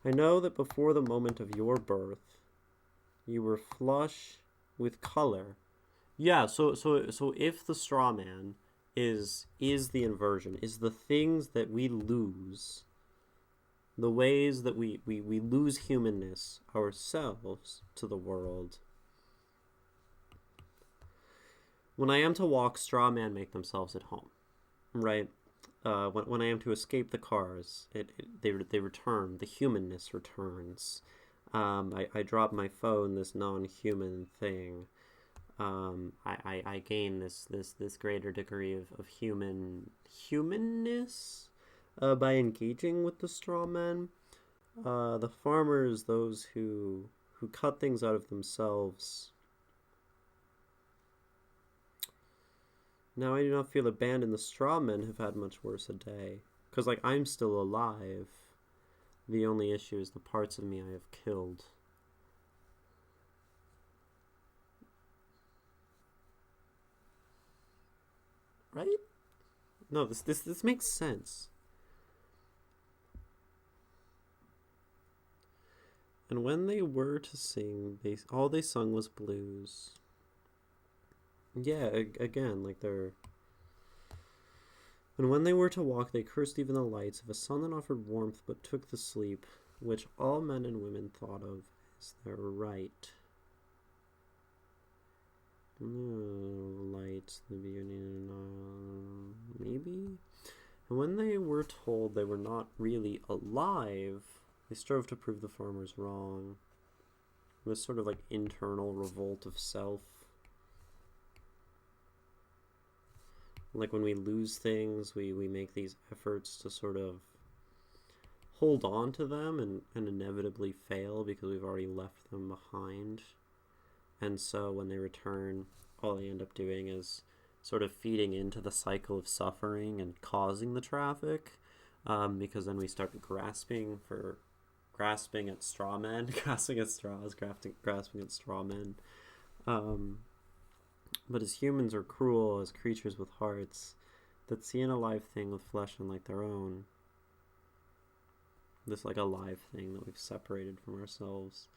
I know that before the moment of your birth, you were flush with color. Yeah. So if the straw man is the inversion, is the things that we lose, the ways that we lose humanness ourselves to the world. When I am to walk, straw men make themselves at home, right? When I am to escape the cars, they return. The humanness returns. I drop my phone, this non-human thing. I gain this greater degree of humanness by engaging with the straw men. The farmers, those who cut things out of themselves. Now I do not feel abandoned. The straw men have had much worse a day. Because, like, I'm still alive. The only issue is the parts of me I have killed. Right? No, this makes sense. And when they were to sing, all they sung was blues. Yeah, again, like they're. And when they were to walk, they cursed even the lights of a sun that offered warmth but took the sleep, which all men and women thought of as their right. Lights, the beauty, maybe? And when they were told they were not really alive, they strove to prove the farmers wrong. It was sort of like internal revolt of self. Like when we lose things, we make these efforts to sort of hold on to them and inevitably fail because we've already left them behind. And so when they return, all they end up doing is sort of feeding into the cycle of suffering and causing the traffic, because then we start grasping at straw men, grasping at straws, grasping at straw men. But as humans are cruel, as creatures with hearts that see an alive thing with flesh unlike their own, this like alive thing that we've separated from ourselves,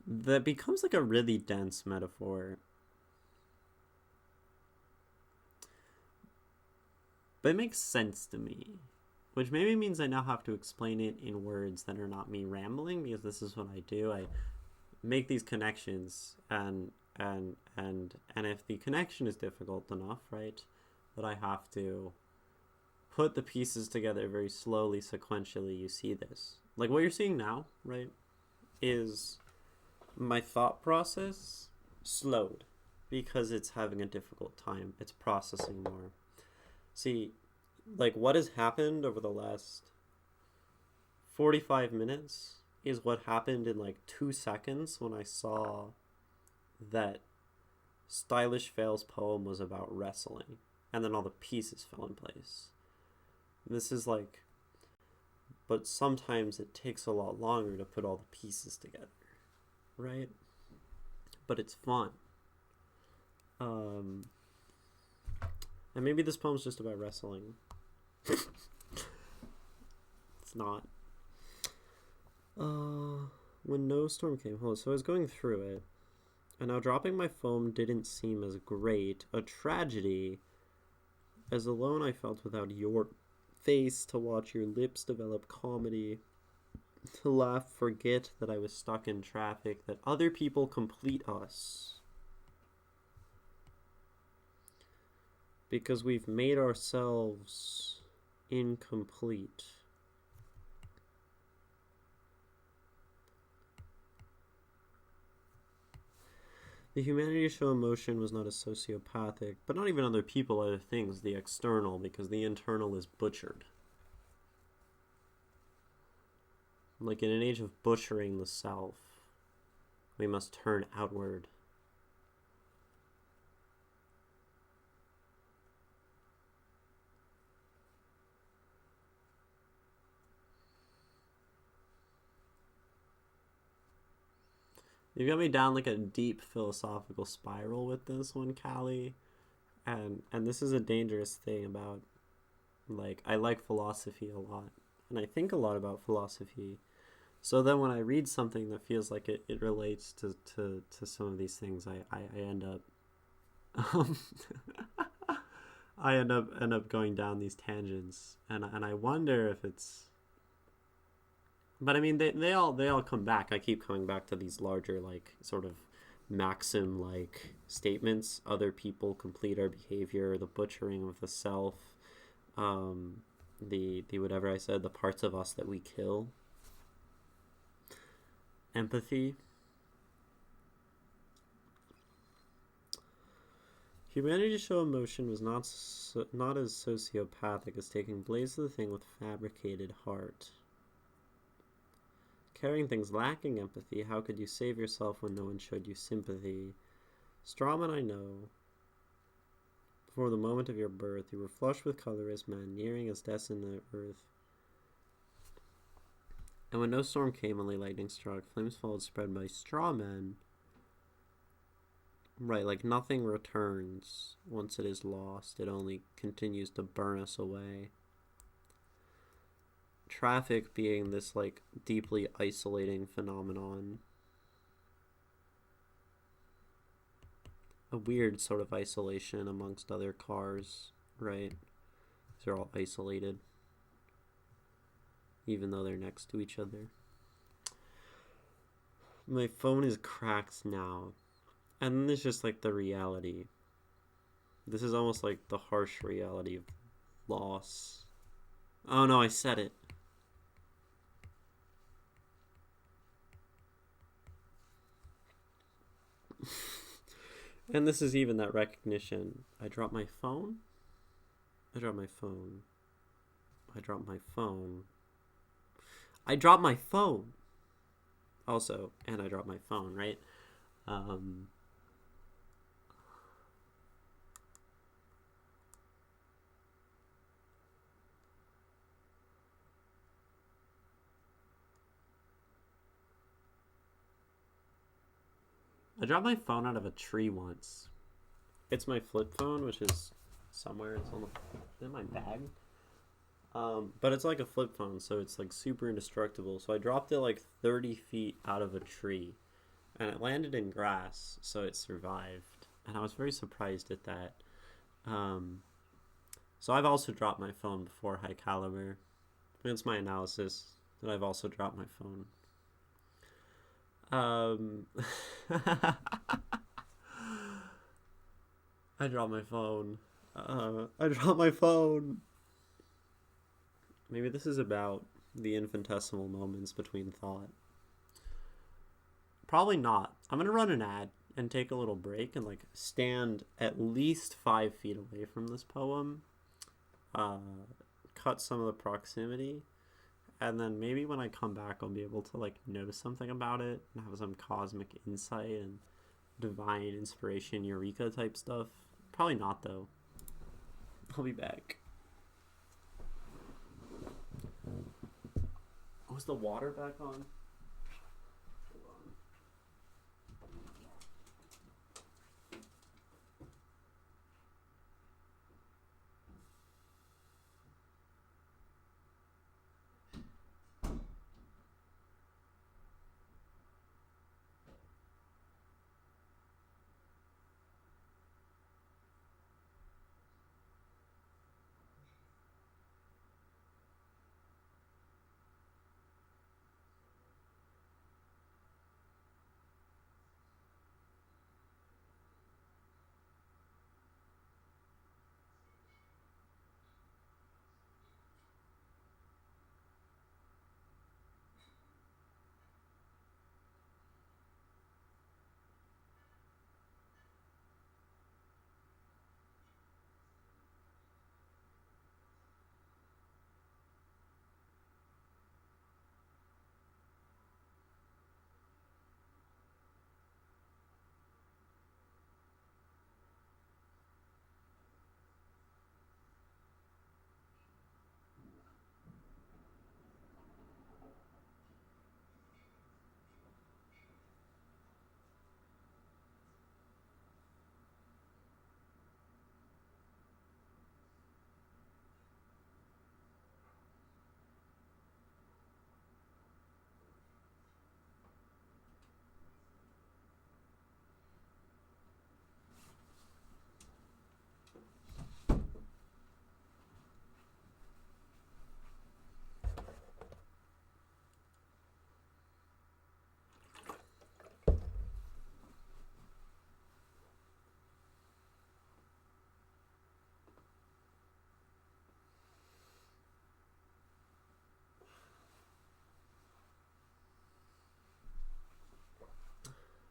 that becomes like a really dense metaphor. But it makes sense to me, which maybe means I now have to explain it in words that are not me rambling, because this is what I do. I make these connections, and if the connection is difficult enough, right, that I have to put the pieces together very slowly, sequentially, you see this. Like what you're seeing now, right, is my thought process slowed because it's having a difficult time. It's processing more. See, like what has happened over the last 45 minutes is what happened in like 2 seconds when I saw that Stylish Fail's poem was about wrestling, and then all the pieces fell in place. This is like, but sometimes it takes a lot longer to put all the pieces together, right? But it's fun. And maybe this poem's just about wrestling. It's not. When no storm came home, so I was going through it, and now dropping my phone didn't seem as great a tragedy as alone I felt without your face, to watch your lips develop comedy, to laugh, forget that I was stuck in traffic, that other people complete us. Because we've made ourselves incomplete. The humanity to show emotion was not as sociopathic, but not even other people, other things, the external, because the internal is butchered. Like in an age of butchering the self, we must turn outward. You got me down like a deep philosophical spiral with this one, Callie. And this is a dangerous thing about, like, I like philosophy a lot. And I think a lot about philosophy. So then when I read something that feels like it relates to some of these things, I end up I end up going down these tangents. And I wonder if it's, but I mean, they all come back. I keep coming back to these larger, like, sort of maxim like statements. Other people complete our behavior, the butchering of the self, the whatever I said, the parts of us that we kill. Empathy. Humanity to show emotion was not as sociopathic as taking blaze of the thing with fabricated heart. Carrying things lacking empathy, how could you save yourself when no one showed you sympathy? Strawman, I know. Before the moment of your birth, you were flushed with color as man, nearing as destined the earth. And when no storm came, only lightning struck, flames followed spread by straw men. Right, like nothing returns once it is lost. It only continues to burn us away. Traffic being this, like, deeply isolating phenomenon. A weird sort of isolation amongst other cars, right? They're all isolated, even though they're next to each other. My phone is cracked now. And then there's just, like, the reality. This is almost like the harsh reality of loss. Oh no, I said it. And this is even that recognition. I dropped my phone. I dropped my phone. I dropped my phone. I dropped my phone. Also, and I dropped my phone, right? I dropped my phone out of a tree once. It's my flip phone, which is somewhere. It's in my bag. But it's like a flip phone, so it's like super indestructible. So I dropped it like 30 feet out of a tree, and it landed in grass, so it survived. And I was very surprised at that. So I've also dropped my phone before, HighCalliBrr. That's my analysis, that I've also dropped my phone. I dropped my phone. I dropped my phone. Maybe this is about the infinitesimal moments between thought. Probably not. I'm gonna run an ad and take a little break and, like, stand at least 5 feet away from this poem. Cut some of the proximity. And then maybe when I come back, I'll be able to, like, notice something about it and have some cosmic insight and divine inspiration, eureka type stuff. Probably not, though. I'll be back. Was the water back on? Hold on.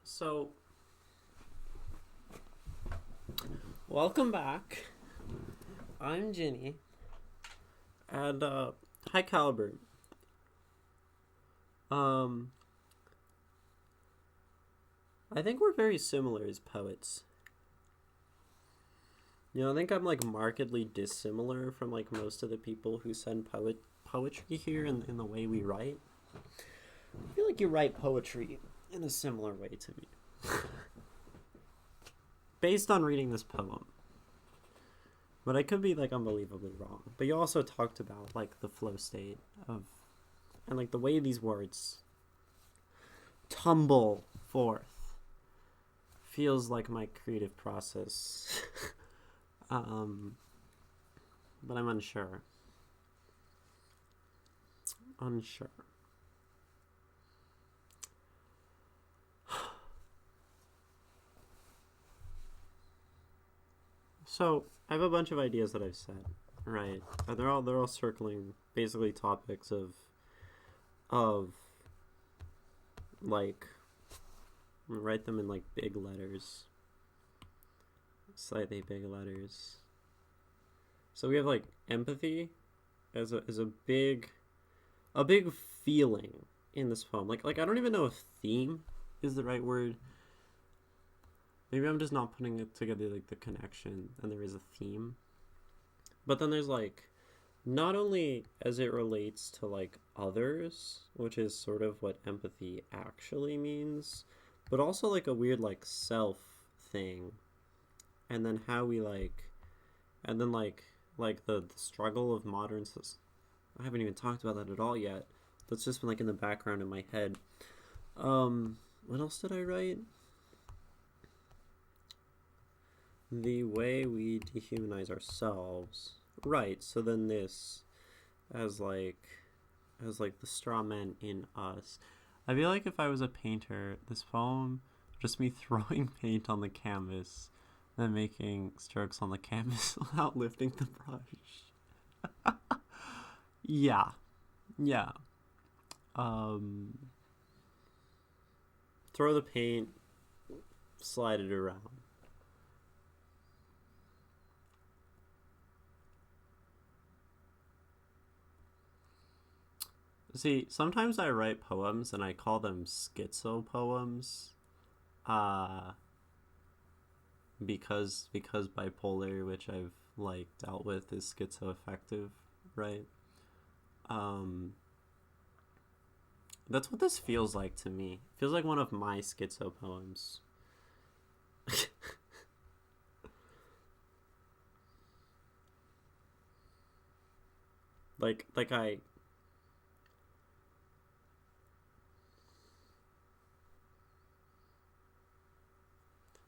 So, welcome back. I'm Ginny. And, HighCalliBrr. I think we're very similar as poets. You know, I think I'm, like, markedly dissimilar from, like, most of the people who send poetry here in the way we write. I feel like you write poetry in a similar way to me. Based on reading this poem. But I could be, like, unbelievably wrong. But you also talked about, like, the flow state of... And, like, the way these words tumble forth feels like my creative process. But I'm unsure. So, I have a bunch of ideas that I've said, right? And they're all circling basically topics of like, write them in like big letters, slightly big letters. So we have like empathy as a big feeling in this poem. Like I don't even know if theme is the right word. Maybe I'm just not putting it together, like the connection, and there is a theme. But then there's like, not only as it relates to like others, which is sort of what empathy actually means, but also like a weird like self thing. And then how we like, and then like the struggle of modern I haven't even talked about that at all yet. That's just been like in the background in my head. What else did I write? The way we dehumanize ourselves. Right, so then this as like the straw man in us. I feel like if I was a painter, this poem just me throwing paint on the canvas and making strokes on the canvas without lifting the brush. Yeah. Throw the paint, slide it around. See, sometimes I write poems and I call them schizo poems. Because bipolar, which I've like dealt with, is schizoaffective, right? That's what this feels like to me. It feels like one of my schizo poems. like I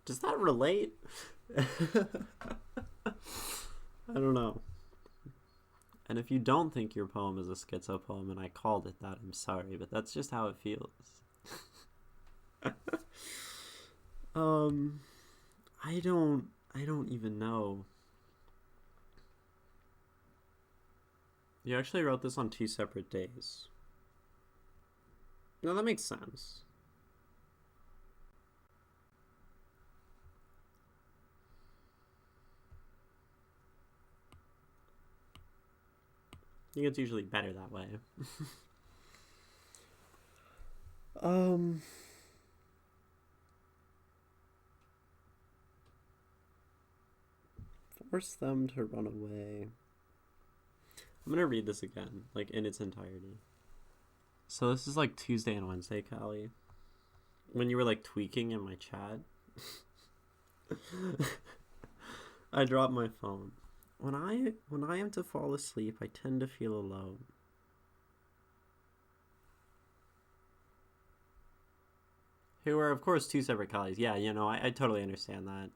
does that relate? I don't know. And if you don't think your poem is a schizo poem and I called it that, I'm sorry, but that's just how it feels. um I don't even know. You actually wrote this on 2 separate days. No, that makes sense. I think it's usually better that way. um Force them to run away. I'm gonna read this again, like in its entirety. So this is like Tuesday and Wednesday, Callie. When you were like tweaking in my chat. I dropped my phone. When I am to fall asleep, I tend to feel alone. Who are of course 2 separate Callies. Yeah, I totally understand that.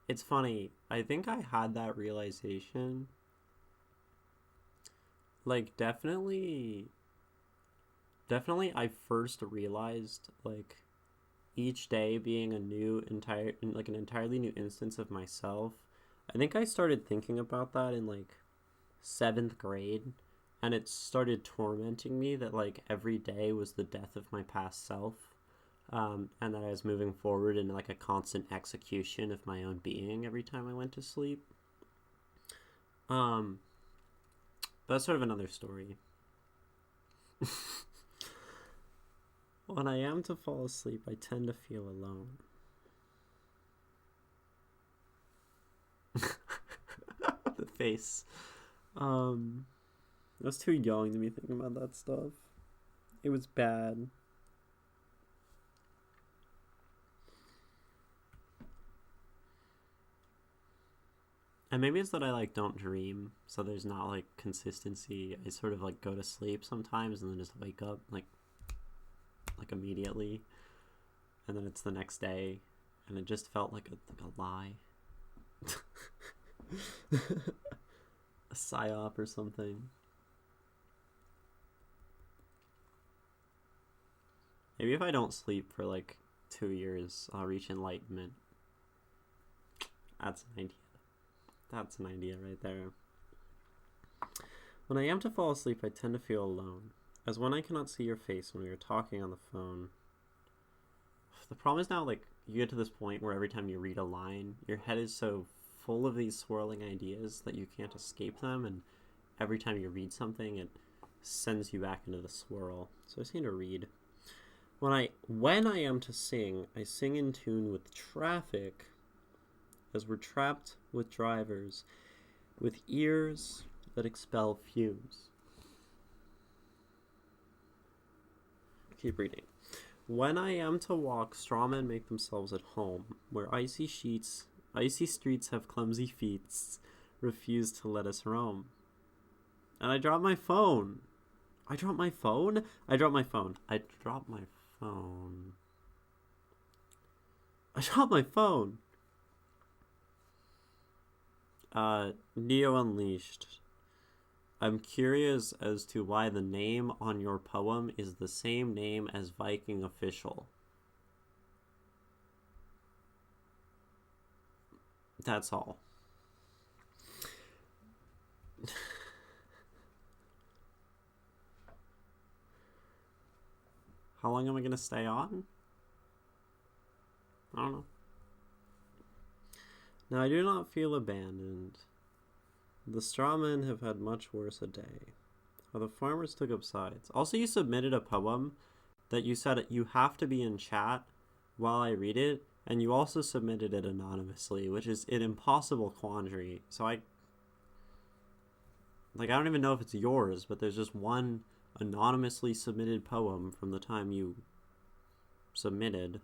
It's funny. I think I had that realization. Like definitely I first realized like each day being an entirely new instance of myself. I think I started thinking about that in like 7th grade, and it started tormenting me that like every day was the death of my past self, and that I was moving forward in like a constant execution of my own being every time I went to sleep. That's sort of another story. When I am to fall asleep, I tend to feel alone. The face. I was too young to be thinking about that stuff. It was bad. And maybe it's that I like don't dream, so there's not like consistency. I sort of like go to sleep sometimes and then just wake up like immediately, and then it's the next day, and it just felt like a lie. A psyop or something. Maybe if I don't sleep for like 2 years, I'll reach enlightenment. That's an idea. That's an idea right there. When I am to fall asleep, I tend to feel alone, as when I cannot see your face when we are talking on the phone. The problem is now, like, you get to this point where every time you read a line, your head is so full of these swirling ideas that you can't escape them, and every time you read something, it sends you back into the swirl. So I just need to read. When I am to sing, I sing in tune with traffic, as we're trapped with drivers, with ears that expel fumes. Keep reading. When I am to walk, straw men make themselves at home, where icy streets have clumsy feet, refuse to let us roam. And I dropped my phone. I dropped my phone? I dropped my phone. I dropped my phone. I dropped my phone. Neo Unleashed. I'm curious as to why the name on your poem is the same name as Viking Official. That's all. How long am I going to stay on? I don't know. Now I do not feel abandoned. The straw men have had much worse a day. How the farmers took up sides. Also, you submitted a poem that you said you have to be in chat while I read it, and you also submitted it anonymously, which is an impossible quandary. So I don't even know if it's yours, but there's just one anonymously submitted poem from the time you submitted.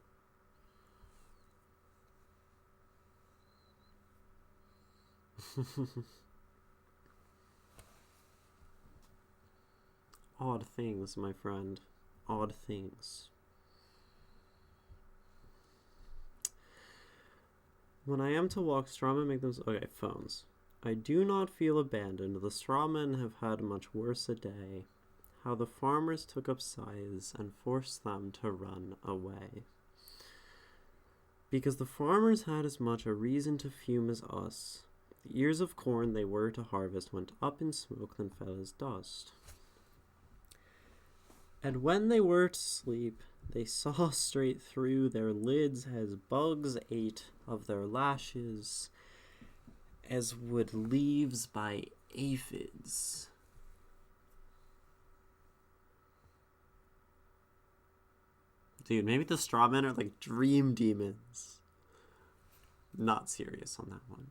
Odd things, my friend. Odd things. When I am to walk, strawmen make them... Okay, phones. I do not feel abandoned. The strawmen have had much worse a day. How the farmers took up scythes and forced them to run away. Because the farmers had as much a reason to fume as us. The ears of corn they were to harvest went up in smoke, then fell as dust. And when they were to sleep, they saw straight through their lids as bugs ate of their lashes, as would leaves by aphids. Dude, maybe the strawmen are like dream demons. Not serious on that one.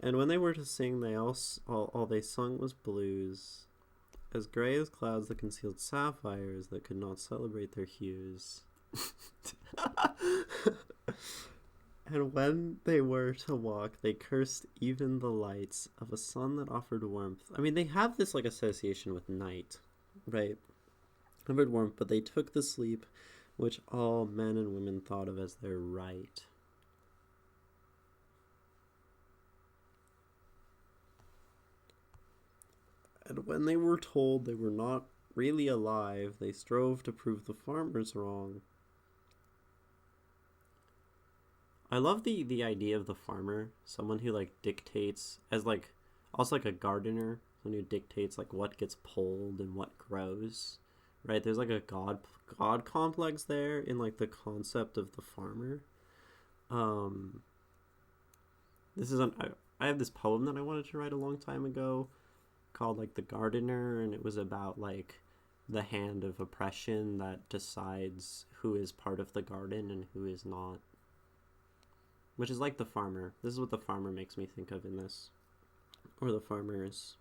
And when they were to sing, they all they sung was blues, as gray as clouds that concealed sapphires that could not celebrate their hues. And when they were to walk, they cursed even the lights of a sun that offered warmth. I mean, they have this like association with night, right? Offered warmth, but they took the sleep which all men and women thought of as their right. And when they were told they were not really alive, they strove to prove the farmers wrong. I love the idea of the farmer, someone who like dictates, as like also like a gardener, someone who dictates like what gets pulled and what grows, right? There's like a god complex there in like the concept of the farmer. I have this poem that I wanted to write a long time ago called like The Gardener, and it was about like the hand of oppression that decides who is part of the garden and who is not. Which is like the farmer. This is what the farmer makes me think of in this. Or the farmers.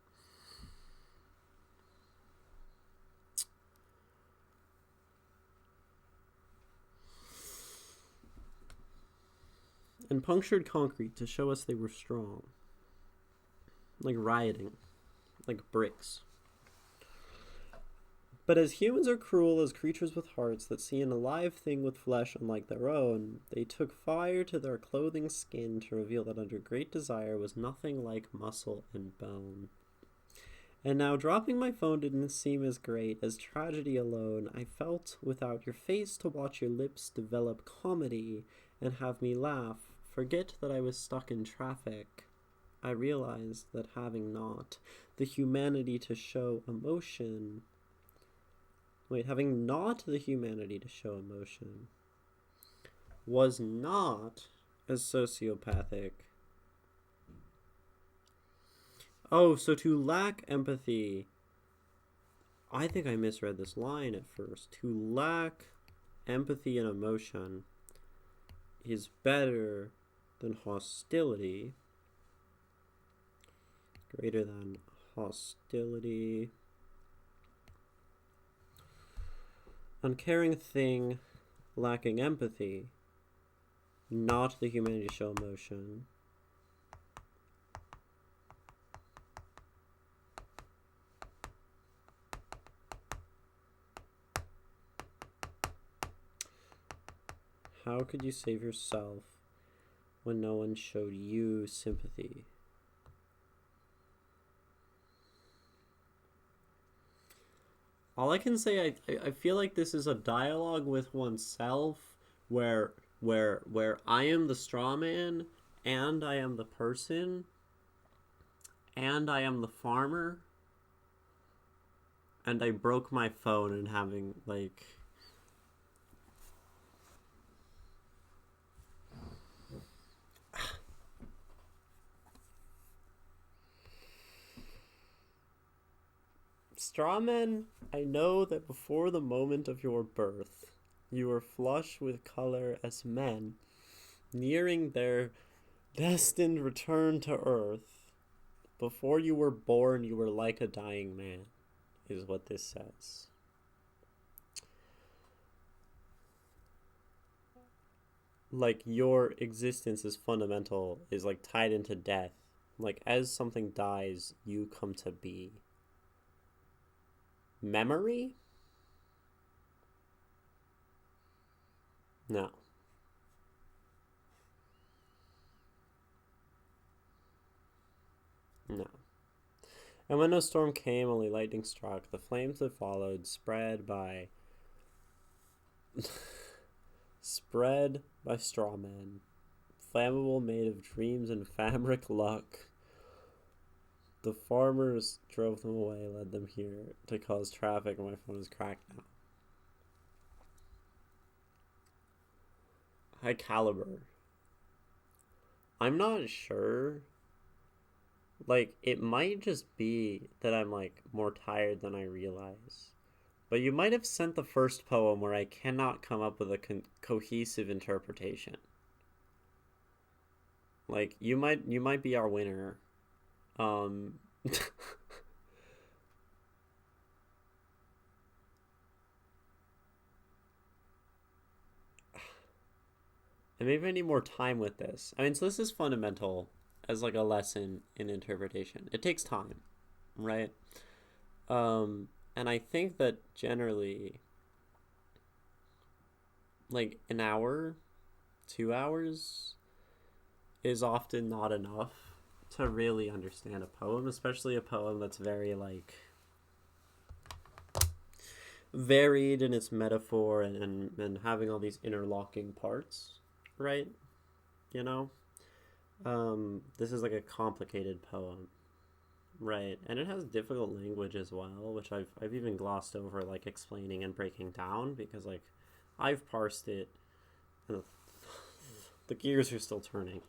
And punctured concrete to show us they were strong. Like rioting. Like bricks. But as humans are cruel as creatures with hearts that see an alive thing with flesh unlike their own, they took fire to their clothing skin to reveal that under great desire was nothing like muscle and bone. And now dropping my phone didn't seem as great as tragedy alone. I felt without your face to watch your lips develop comedy and have me laugh, forget that I was stuck in traffic. I realized that having not the humanity to show emotion... having not the humanity to show emotion was not as sociopathic. Oh, so to lack empathy... I think I misread this line at first. To lack empathy and emotion is better than hostility. Greater than hostility. Uncaring thing lacking empathy, not the humanity to show emotion. How could you save yourself when no one showed you sympathy? All I can say, I feel like this is a dialogue with oneself where I am the straw man, and I am the person, and I am the farmer, and I broke my phone and having, like... Strawmen, I know that before the moment of your birth, you were flush with color as men, nearing their destined return to earth. Before you were born, you were like a dying man, is what this says. Like, your existence is fundamental, is like tied into death. Like, as something dies, you come to be. Memory? No. No. And when no storm came, only lightning struck. The flames that followed spread by straw men, flammable made of dreams and fabric luck. The farmers drove them away, led them here to cause traffic, and my phone is cracked now. HighCalliBrr. I'm not sure. Like, it might just be that I'm, like, more tired than I realize. But you might have sent the first poem where I cannot come up with a cohesive interpretation. Like, you might be our winner. And maybe I need more time with this. I mean, so this is fundamental as like a lesson in interpretation. It takes time, right? And I think that generally, like, an hour, 2 hours is often not enough to really understand a poem, especially a poem that's very, like, varied in its metaphor and having all these interlocking parts, right? You know? This is like a complicated poem, right? And it has difficult language as well, which I've even glossed over, like, explaining and breaking down, because, like, I've parsed it and the gears are still turning.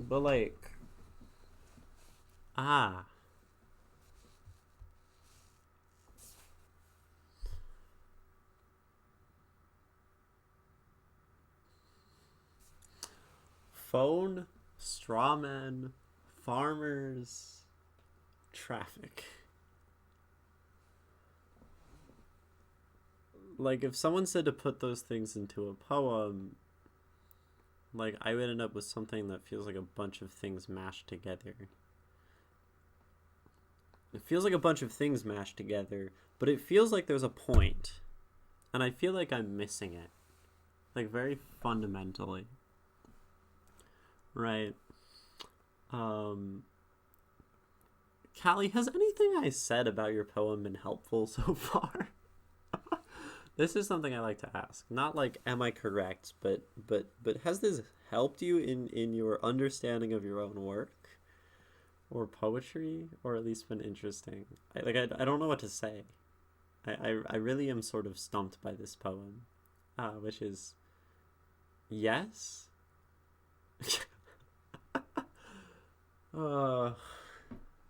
But, like, phone, straw men, farmers, traffic. Like, if someone said to put those things into a poem, like, I would end up with something that feels like a bunch of things mashed together. It feels like a bunch of things mashed together, but it feels like there's a point, and I feel like I'm missing it, like, very fundamentally, right? Callie, has anything I said about your poem been helpful so far? This is something I like to ask. Not like, am I correct, but has this helped you in your understanding of your own work or poetry, or at least been interesting? I don't know what to say. I really am sort of stumped by this poem, which is yes.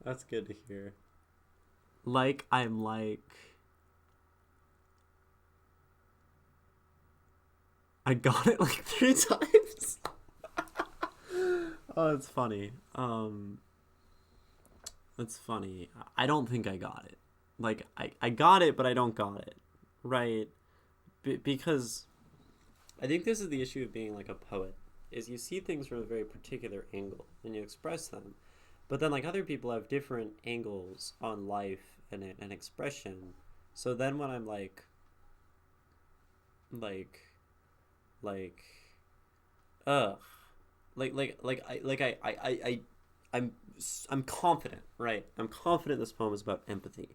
That's good to hear. Like, I'm like, I got it like 3 times. Oh, it's funny. It's funny. I don't think I got it. Like, I got it, but I don't got it. Right? Because I think this is the issue of being like a poet, is you see things from a very particular angle and you express them. But then, like, other people have different angles on life and expression. So then when I'm like, ugh, I'm confident, right? I'm confident this poem is about empathy.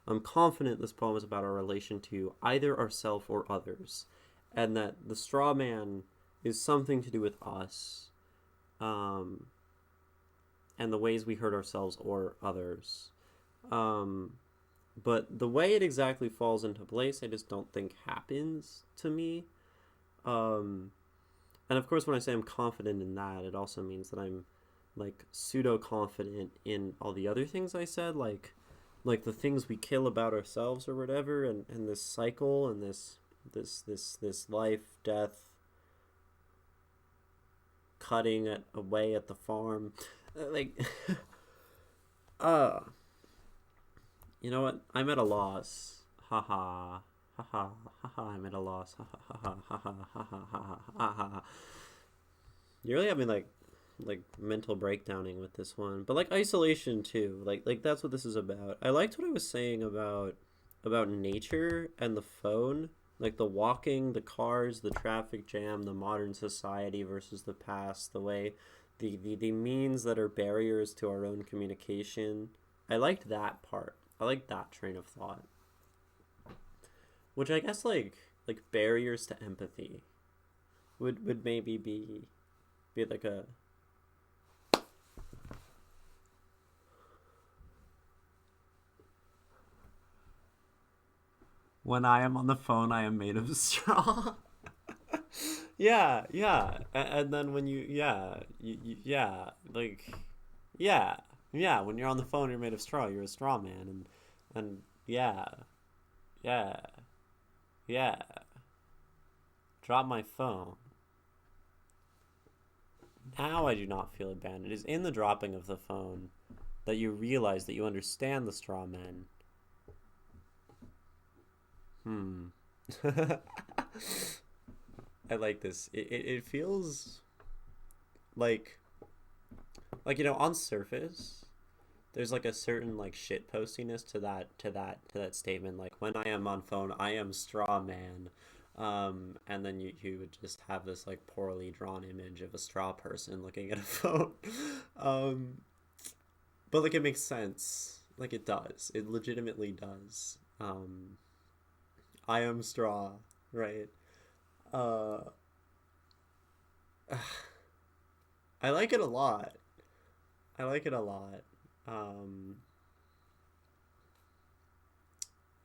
I'm confident this poem is about our relation to either ourself or others, and that the straw man is something to do with us, and the ways we hurt ourselves or others. But the way it exactly falls into place, I just don't think happens to me. And of course, when I say I'm confident in that, it also means that I'm, like, pseudo confident in all the other things I said, like the things we kill about ourselves or whatever, and this cycle and this life, death, cutting away at the farm. Like, uh, you know what? I'm at a loss. Haha. Haha. Haha. I'm at a loss. Haha. Haha. Haha. Haha. Haha. You're really having like mental breakdowning with this one, but like isolation too. Like that's what this is about. I liked what I was saying about nature and the phone, like the walking, the cars, the traffic jam, the modern society versus the past, the way the means that are barriers to our own communication. I liked that part. I like that train of thought. Which I guess like barriers to empathy would maybe be like a when I am on the phone I am made of straw. Yeah. And then when yeah, like yeah, yeah, when you're on the phone you're made of straw, you're a straw man and yeah, yeah, yeah. Drop my phone. Now I do not feel abandoned. It is in the dropping of the phone that you realize that you understand the straw man. Hmm. I like this. It feels like on surface there's like a certain like shit postiness to that statement, like when I am on phone I am straw man, and then you would just have this like poorly drawn image of a straw person looking at a phone. um but like it makes sense, like it legitimately does. I am straw, right? uh I like it a lot. I like it a lot. um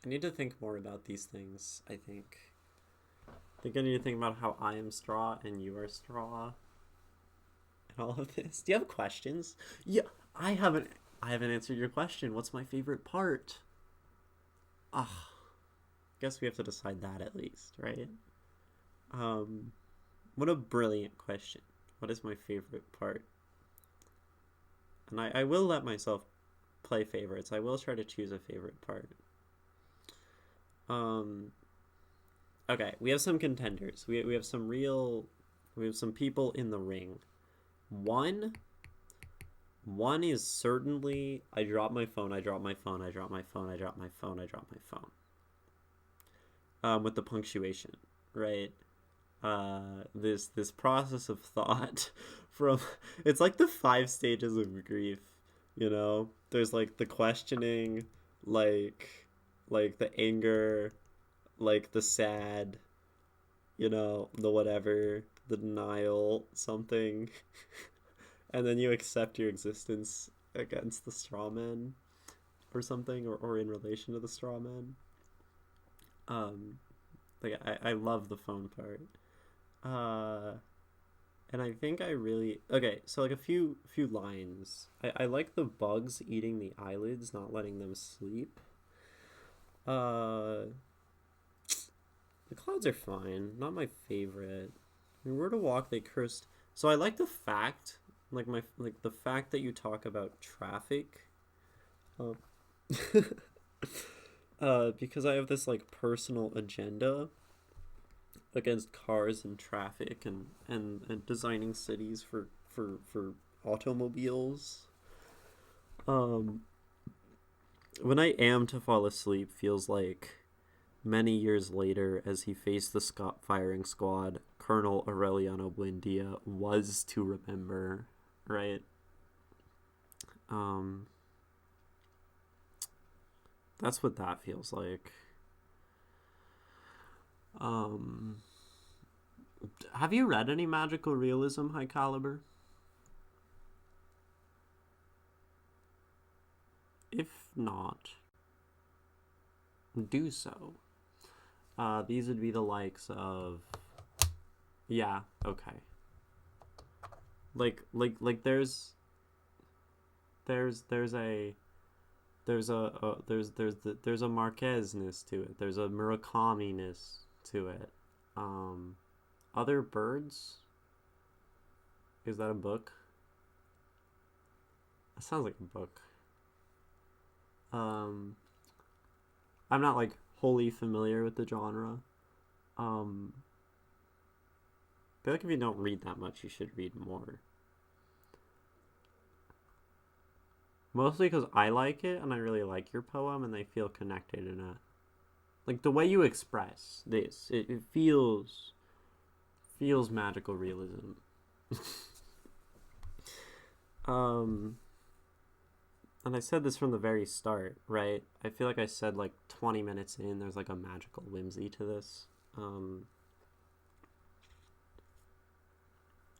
I need to think more about these things. I think I need to think about how I am straw and you are straw and all of this. Do you have questions? Yeah, I haven't I haven't answered your question. What's my favorite part? Ah, guess we have to decide that at least, right? Um, what a brilliant question. What is my favorite part? And I will let myself play favorites. I will try to choose a favorite part. Um, okay, we have some contenders. We have some real, we have some people in the ring. One One is certainly I drop my phone, I drop my phone, I drop my phone, I drop my phone, I drop my phone. With the punctuation, right? This process of thought from it's like the five stages of grief, you know? There's like the questioning, like the anger, like the sad, the whatever, the denial, something, and then you accept your existence against the straw man or something, or in relation to the straw man. Um, I love the phone part. Uh, and I think I really okay. So like a few lines. I like the bugs eating the eyelids, not letting them sleep. Uh, the clouds are fine. Not my favorite. We were to walk. They cursed. So I like the fact, like the fact that you talk about traffic. Uh, because I have this like personal agenda against cars and traffic and designing cities for automobiles. Um, when I am to fall asleep feels like many years later as he faced the Scott firing squad, Colonel Aureliano Buendia was to remember, right? Um, that's what that feels like. Um, have you read any magical realism, HighCalliBrr? If not, do so. These would be the likes of, yeah, okay. Like there's a there's a Marquez-ness to it. There's a Murakami-ness to it. Um, Other Birds, is that a book? That sounds like a book. I'm not like wholly familiar with the genre. I feel like if you don't read that much, you should read more. Mostly because I like it and I really like your poem and I feel connected in it. Like the way you express this, it feels magical realism. And I said this from the very start, right? I feel like I said like 20 minutes in, there's like a magical whimsy to this.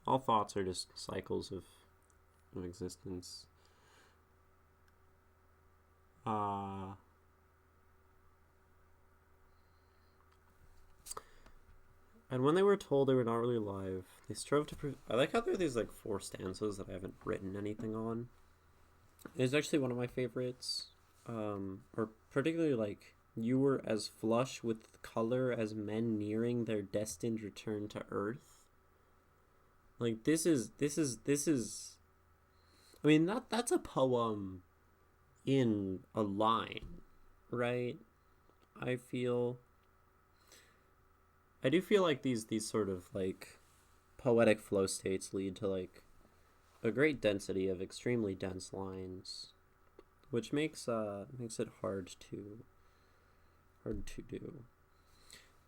All thoughts are just cycles of existence. And when they were told they were not really alive, they strove to. I like how there are these like 4 stanzas that I haven't written anything on. It's actually one of my favorites, or particularly like you were as flush with color as men nearing their destined return to Earth. Like this is. I mean that's a poem in a line, right? I do feel like these sort of like poetic flow states lead to like a great density of extremely dense lines, which makes it hard to do.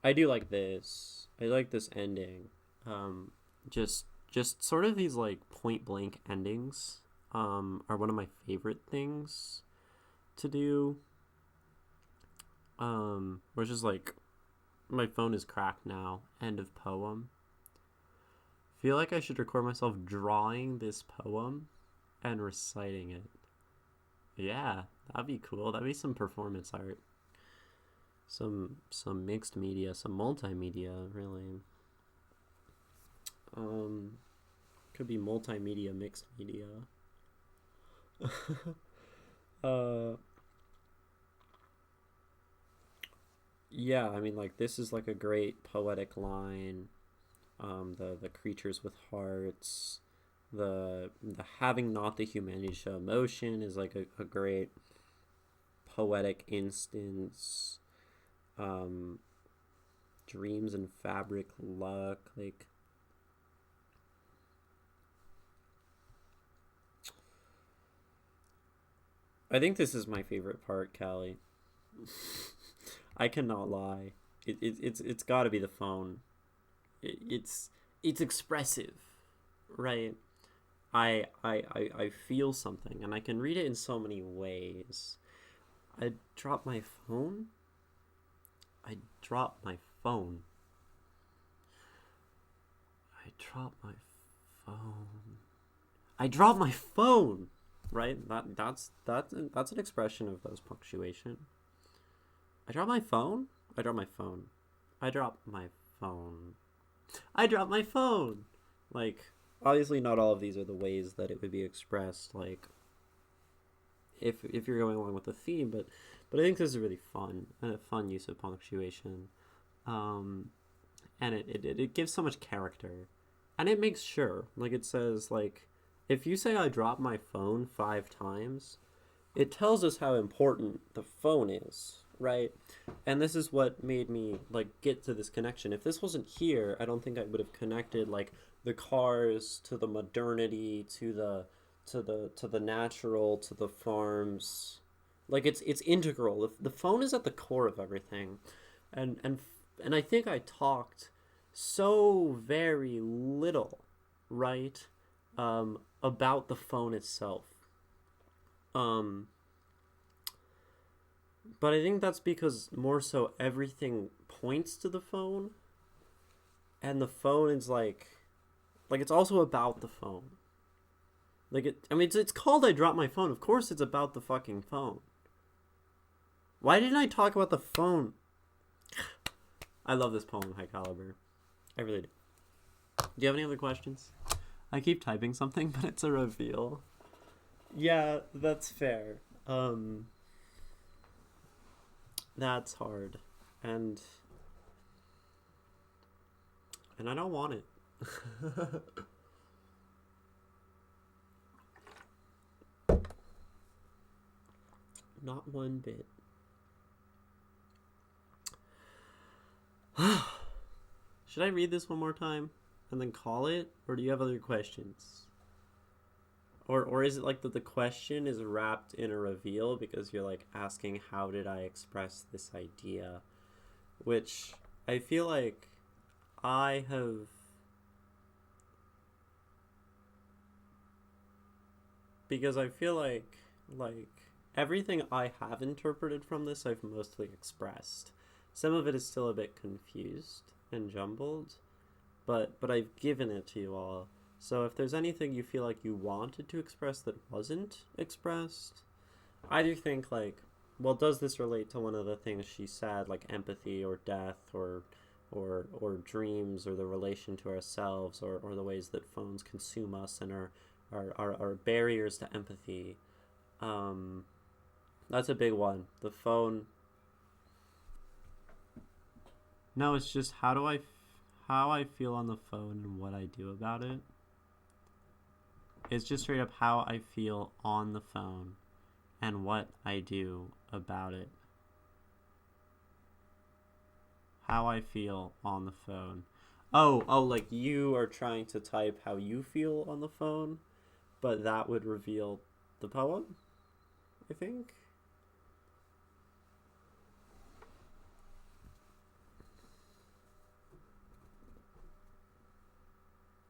I do like this. I like this ending. Just sort of these like point blank endings are one of my favorite things to do. Which is like, my phone is cracked now. End of poem. Feel like I should record myself drawing this poem and reciting it. Yeah, that'd be cool. That'd be some performance art. Some mixed media, some multimedia, really. Could be multimedia, mixed media. Yeah, I mean, like, this is like a great poetic line. The creatures with hearts, the having not the humanity to show emotion is like a great poetic instance. Dreams and fabric luck, like, I think this is my favorite part, Callie. I cannot lie. It's got to be the phone. It's expressive, right? I feel something, and I can read it in so many ways. I drop my phone. I drop my phone. I drop my phone. I drop my phone. Right? That's an expression of those punctuation. I drop my phone. I drop my phone. I drop my phone. I drop my phone. Like, obviously not all of these are the ways that it would be expressed, like, if you're going along with the theme, but I think this is really fun, and a fun use of punctuation. And it gives so much character. And it makes sure, like, it says, like, if you say I drop my phone 5 times, it tells us how important the phone is, right? And this is what made me like get to this connection. If this wasn't here, I don't think I would have connected like the cars to the modernity to the natural to the farms. Like it's integral. The phone is at the core of everything. And I think I talked so very little, right? About the phone itself. But I think that's because more so everything points to the phone, and the phone is like it's also about the phone. Like it's called I Dropped My Phone. Of course it's about the fucking phone. Why didn't I talk about the phone? I love this poem, HighCalliBrr. I really do. Do you have any other questions? I keep typing something, but it's a reveal. Yeah, that's fair. That's hard. And I don't want it. Not one bit. Should I read this one more time and then call it? Or do you have other questions? Or is it like that the question is wrapped in a reveal because you're like asking how did I express this idea? Which I feel like I have... Because I feel like everything I have interpreted from this I've mostly expressed. Some of it is still a bit confused and jumbled, but I've given it to you all. So if there's anything you feel like you wanted to express that wasn't expressed, I do think like, well, does this relate to one of the things she said, like empathy or death or dreams or the relation to ourselves or the ways that phones consume us and are barriers to empathy. That's a big one. The phone. No, it's just how I feel on the phone and what I do about it. It's just straight up how I feel on the phone and what I do about it. How I feel on the phone. Oh, like you are trying to type how you feel on the phone, but that would reveal the poem, I think.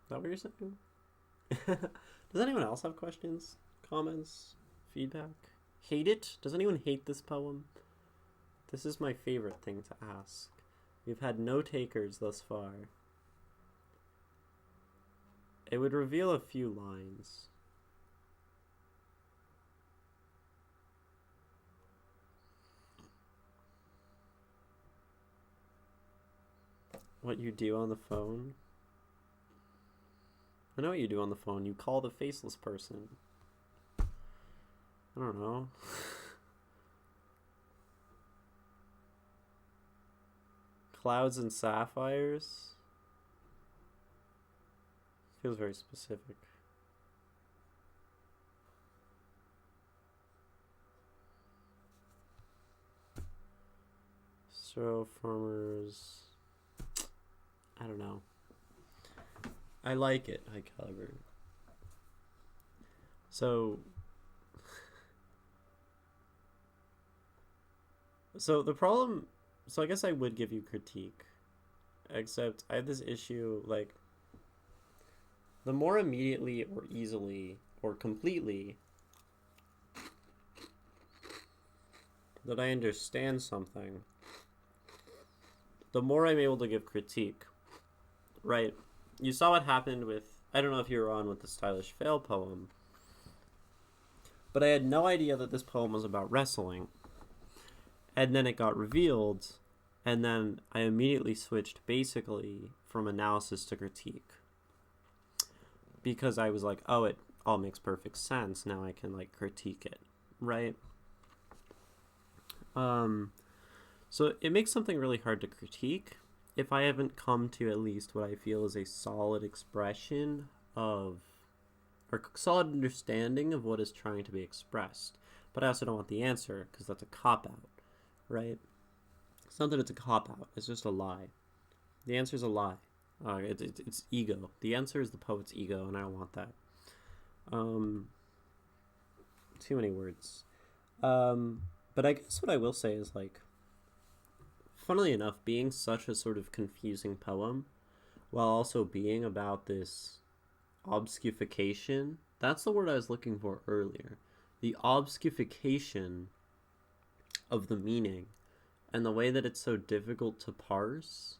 Is that what you're saying? Does anyone else have questions, comments, feedback? Hate it? Does anyone hate this poem? This is my favorite thing to ask. We've had no takers thus far. It would reveal a few lines. What you do on the phone? I know what you do on the phone. You call the faceless person. I don't know. Clouds and sapphires? Feels very specific. So, farmers... I don't know. I like it, HighCalliBrr. So the problem... So I guess I would give you critique. Except I have this issue, like... The more immediately or easily or completely that I understand something, the more I'm able to give critique. Right? You saw what happened with... I don't know if you were on with the Stylish Fail poem, but I had no idea that this poem was about wrestling. And then it got revealed, and then I immediately switched basically from analysis to critique. Because I was like, oh, it all makes perfect sense. Now I can, like, critique it, right? So it makes something really hard to critique if I haven't come to at least what I feel is a solid expression of, or solid understanding of what is trying to be expressed. But I also don't want the answer, because that's a cop-out, right? It's not that it's a cop-out, it's just a lie. The answer is a lie. It's ego. The answer is the poet's ego, and I don't want that. Too many words. But I guess what I will say is, like, funnily enough, being such a sort of confusing poem, while also being about this obscurification, that's the word I was looking for earlier. The obscurification of the meaning, and the way that it's so difficult to parse,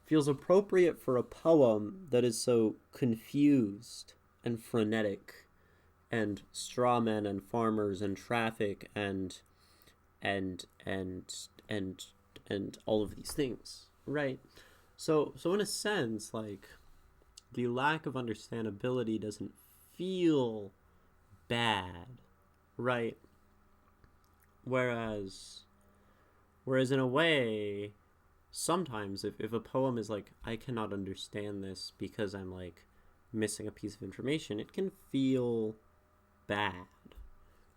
feels appropriate for a poem that is so confused and frenetic, and straw men and farmers and traffic and all of these things, right? So in a sense, like, the lack of understandability doesn't feel bad, right? Whereas in a way, sometimes if a poem is like, I cannot understand this because I'm, like, missing a piece of information, it can feel bad,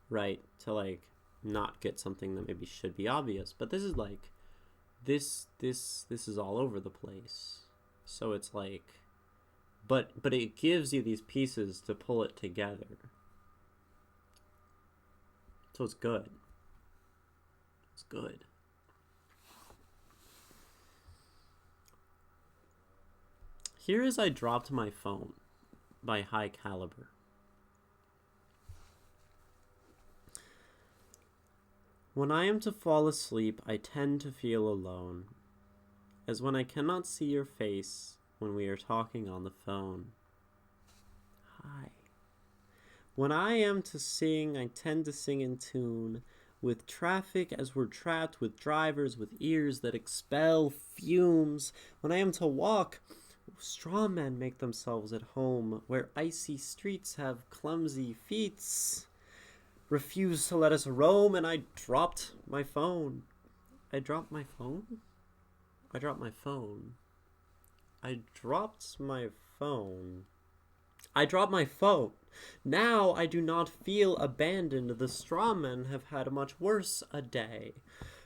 right? To, like, not get something that maybe should be obvious. But this is like, this is all over the place. So it's like, but it gives you these pieces to pull it together. So it's good. It's good. Here is I Dropped My Phone by HighCalliBrr. When I am to fall asleep, I tend to feel alone, as when I cannot see your face when we are talking on the phone. Hi. When I am to sing, I tend to sing in tune, with traffic as we're trapped, with drivers with ears that expel fumes. When I am to walk, straw men make themselves at home, where icy streets have clumsy feet. Refuse to let us roam, and I dropped my phone. I dropped my phone? I dropped my phone. I dropped my phone. I dropped my phone. Now I do not feel abandoned. The straw men have had much worse a day.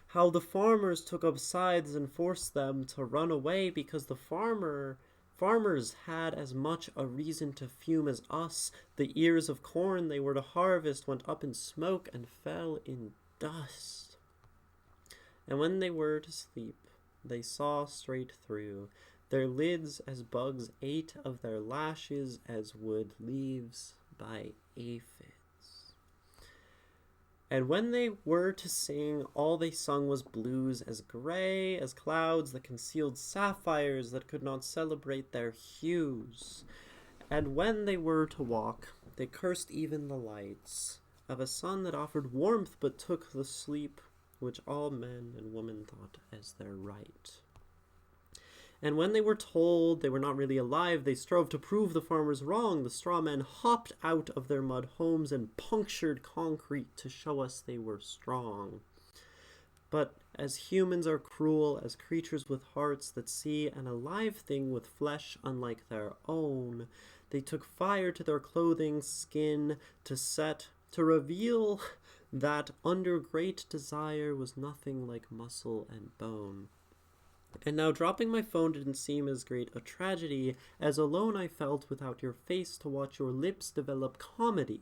How the farmers took up sides and forced them to run away because the farmers had as much a reason to fume as us. The ears of corn they were to harvest went up in smoke and fell in dust. And when they were to sleep, they saw straight through. Their lids as bugs ate of their lashes as would leaves by aphids. And when they were to sing, all they sung was blues as gray as clouds that concealed sapphires that could not celebrate their hues. And when they were to walk, they cursed even the lights of a sun that offered warmth but took the sleep which all men and women thought as their right. And when they were told they were not really alive, they strove to prove the farmers wrong. The straw men hopped out of their mud homes and punctured concrete to show us they were strong. But as humans are cruel, as creatures with hearts that see an alive thing with flesh unlike their own, they took fire to their clothing, skin, to reveal that under great desire was nothing like muscle and bone. And now dropping my phone didn't seem as great a tragedy as alone I felt without your face to watch your lips develop comedy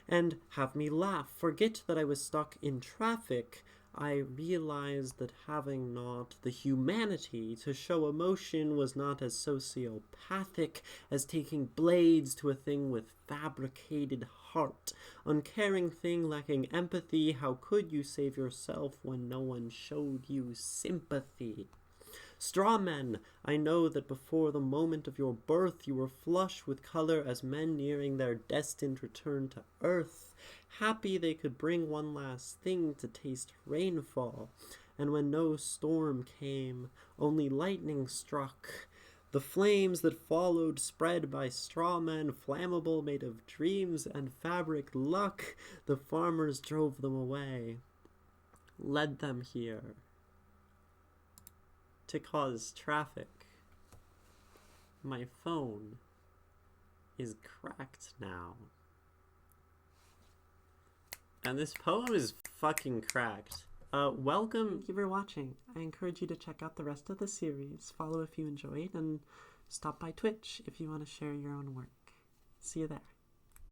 and have me laugh, forget that I was stuck in traffic. I realized that having not the humanity to show emotion was not as sociopathic as taking blades to a thing with fabricated heart. Uncaring thing lacking empathy, how could you save yourself when no one showed you sympathy? Straw men, I know that before the moment of your birth you were flush with color as men nearing their destined return to earth, happy they could bring one last thing to taste rainfall. And when no storm came, only lightning struck, the flames that followed spread by straw men, flammable, made of dreams and fabric luck. The farmers drove them away, led them here to cause traffic. My phone is cracked now. And this poem is fucking cracked. Welcome. Thank you for watching. I encourage you to check out the rest of the series, follow if you enjoyed, and stop by Twitch if you want to share your own work. See you there.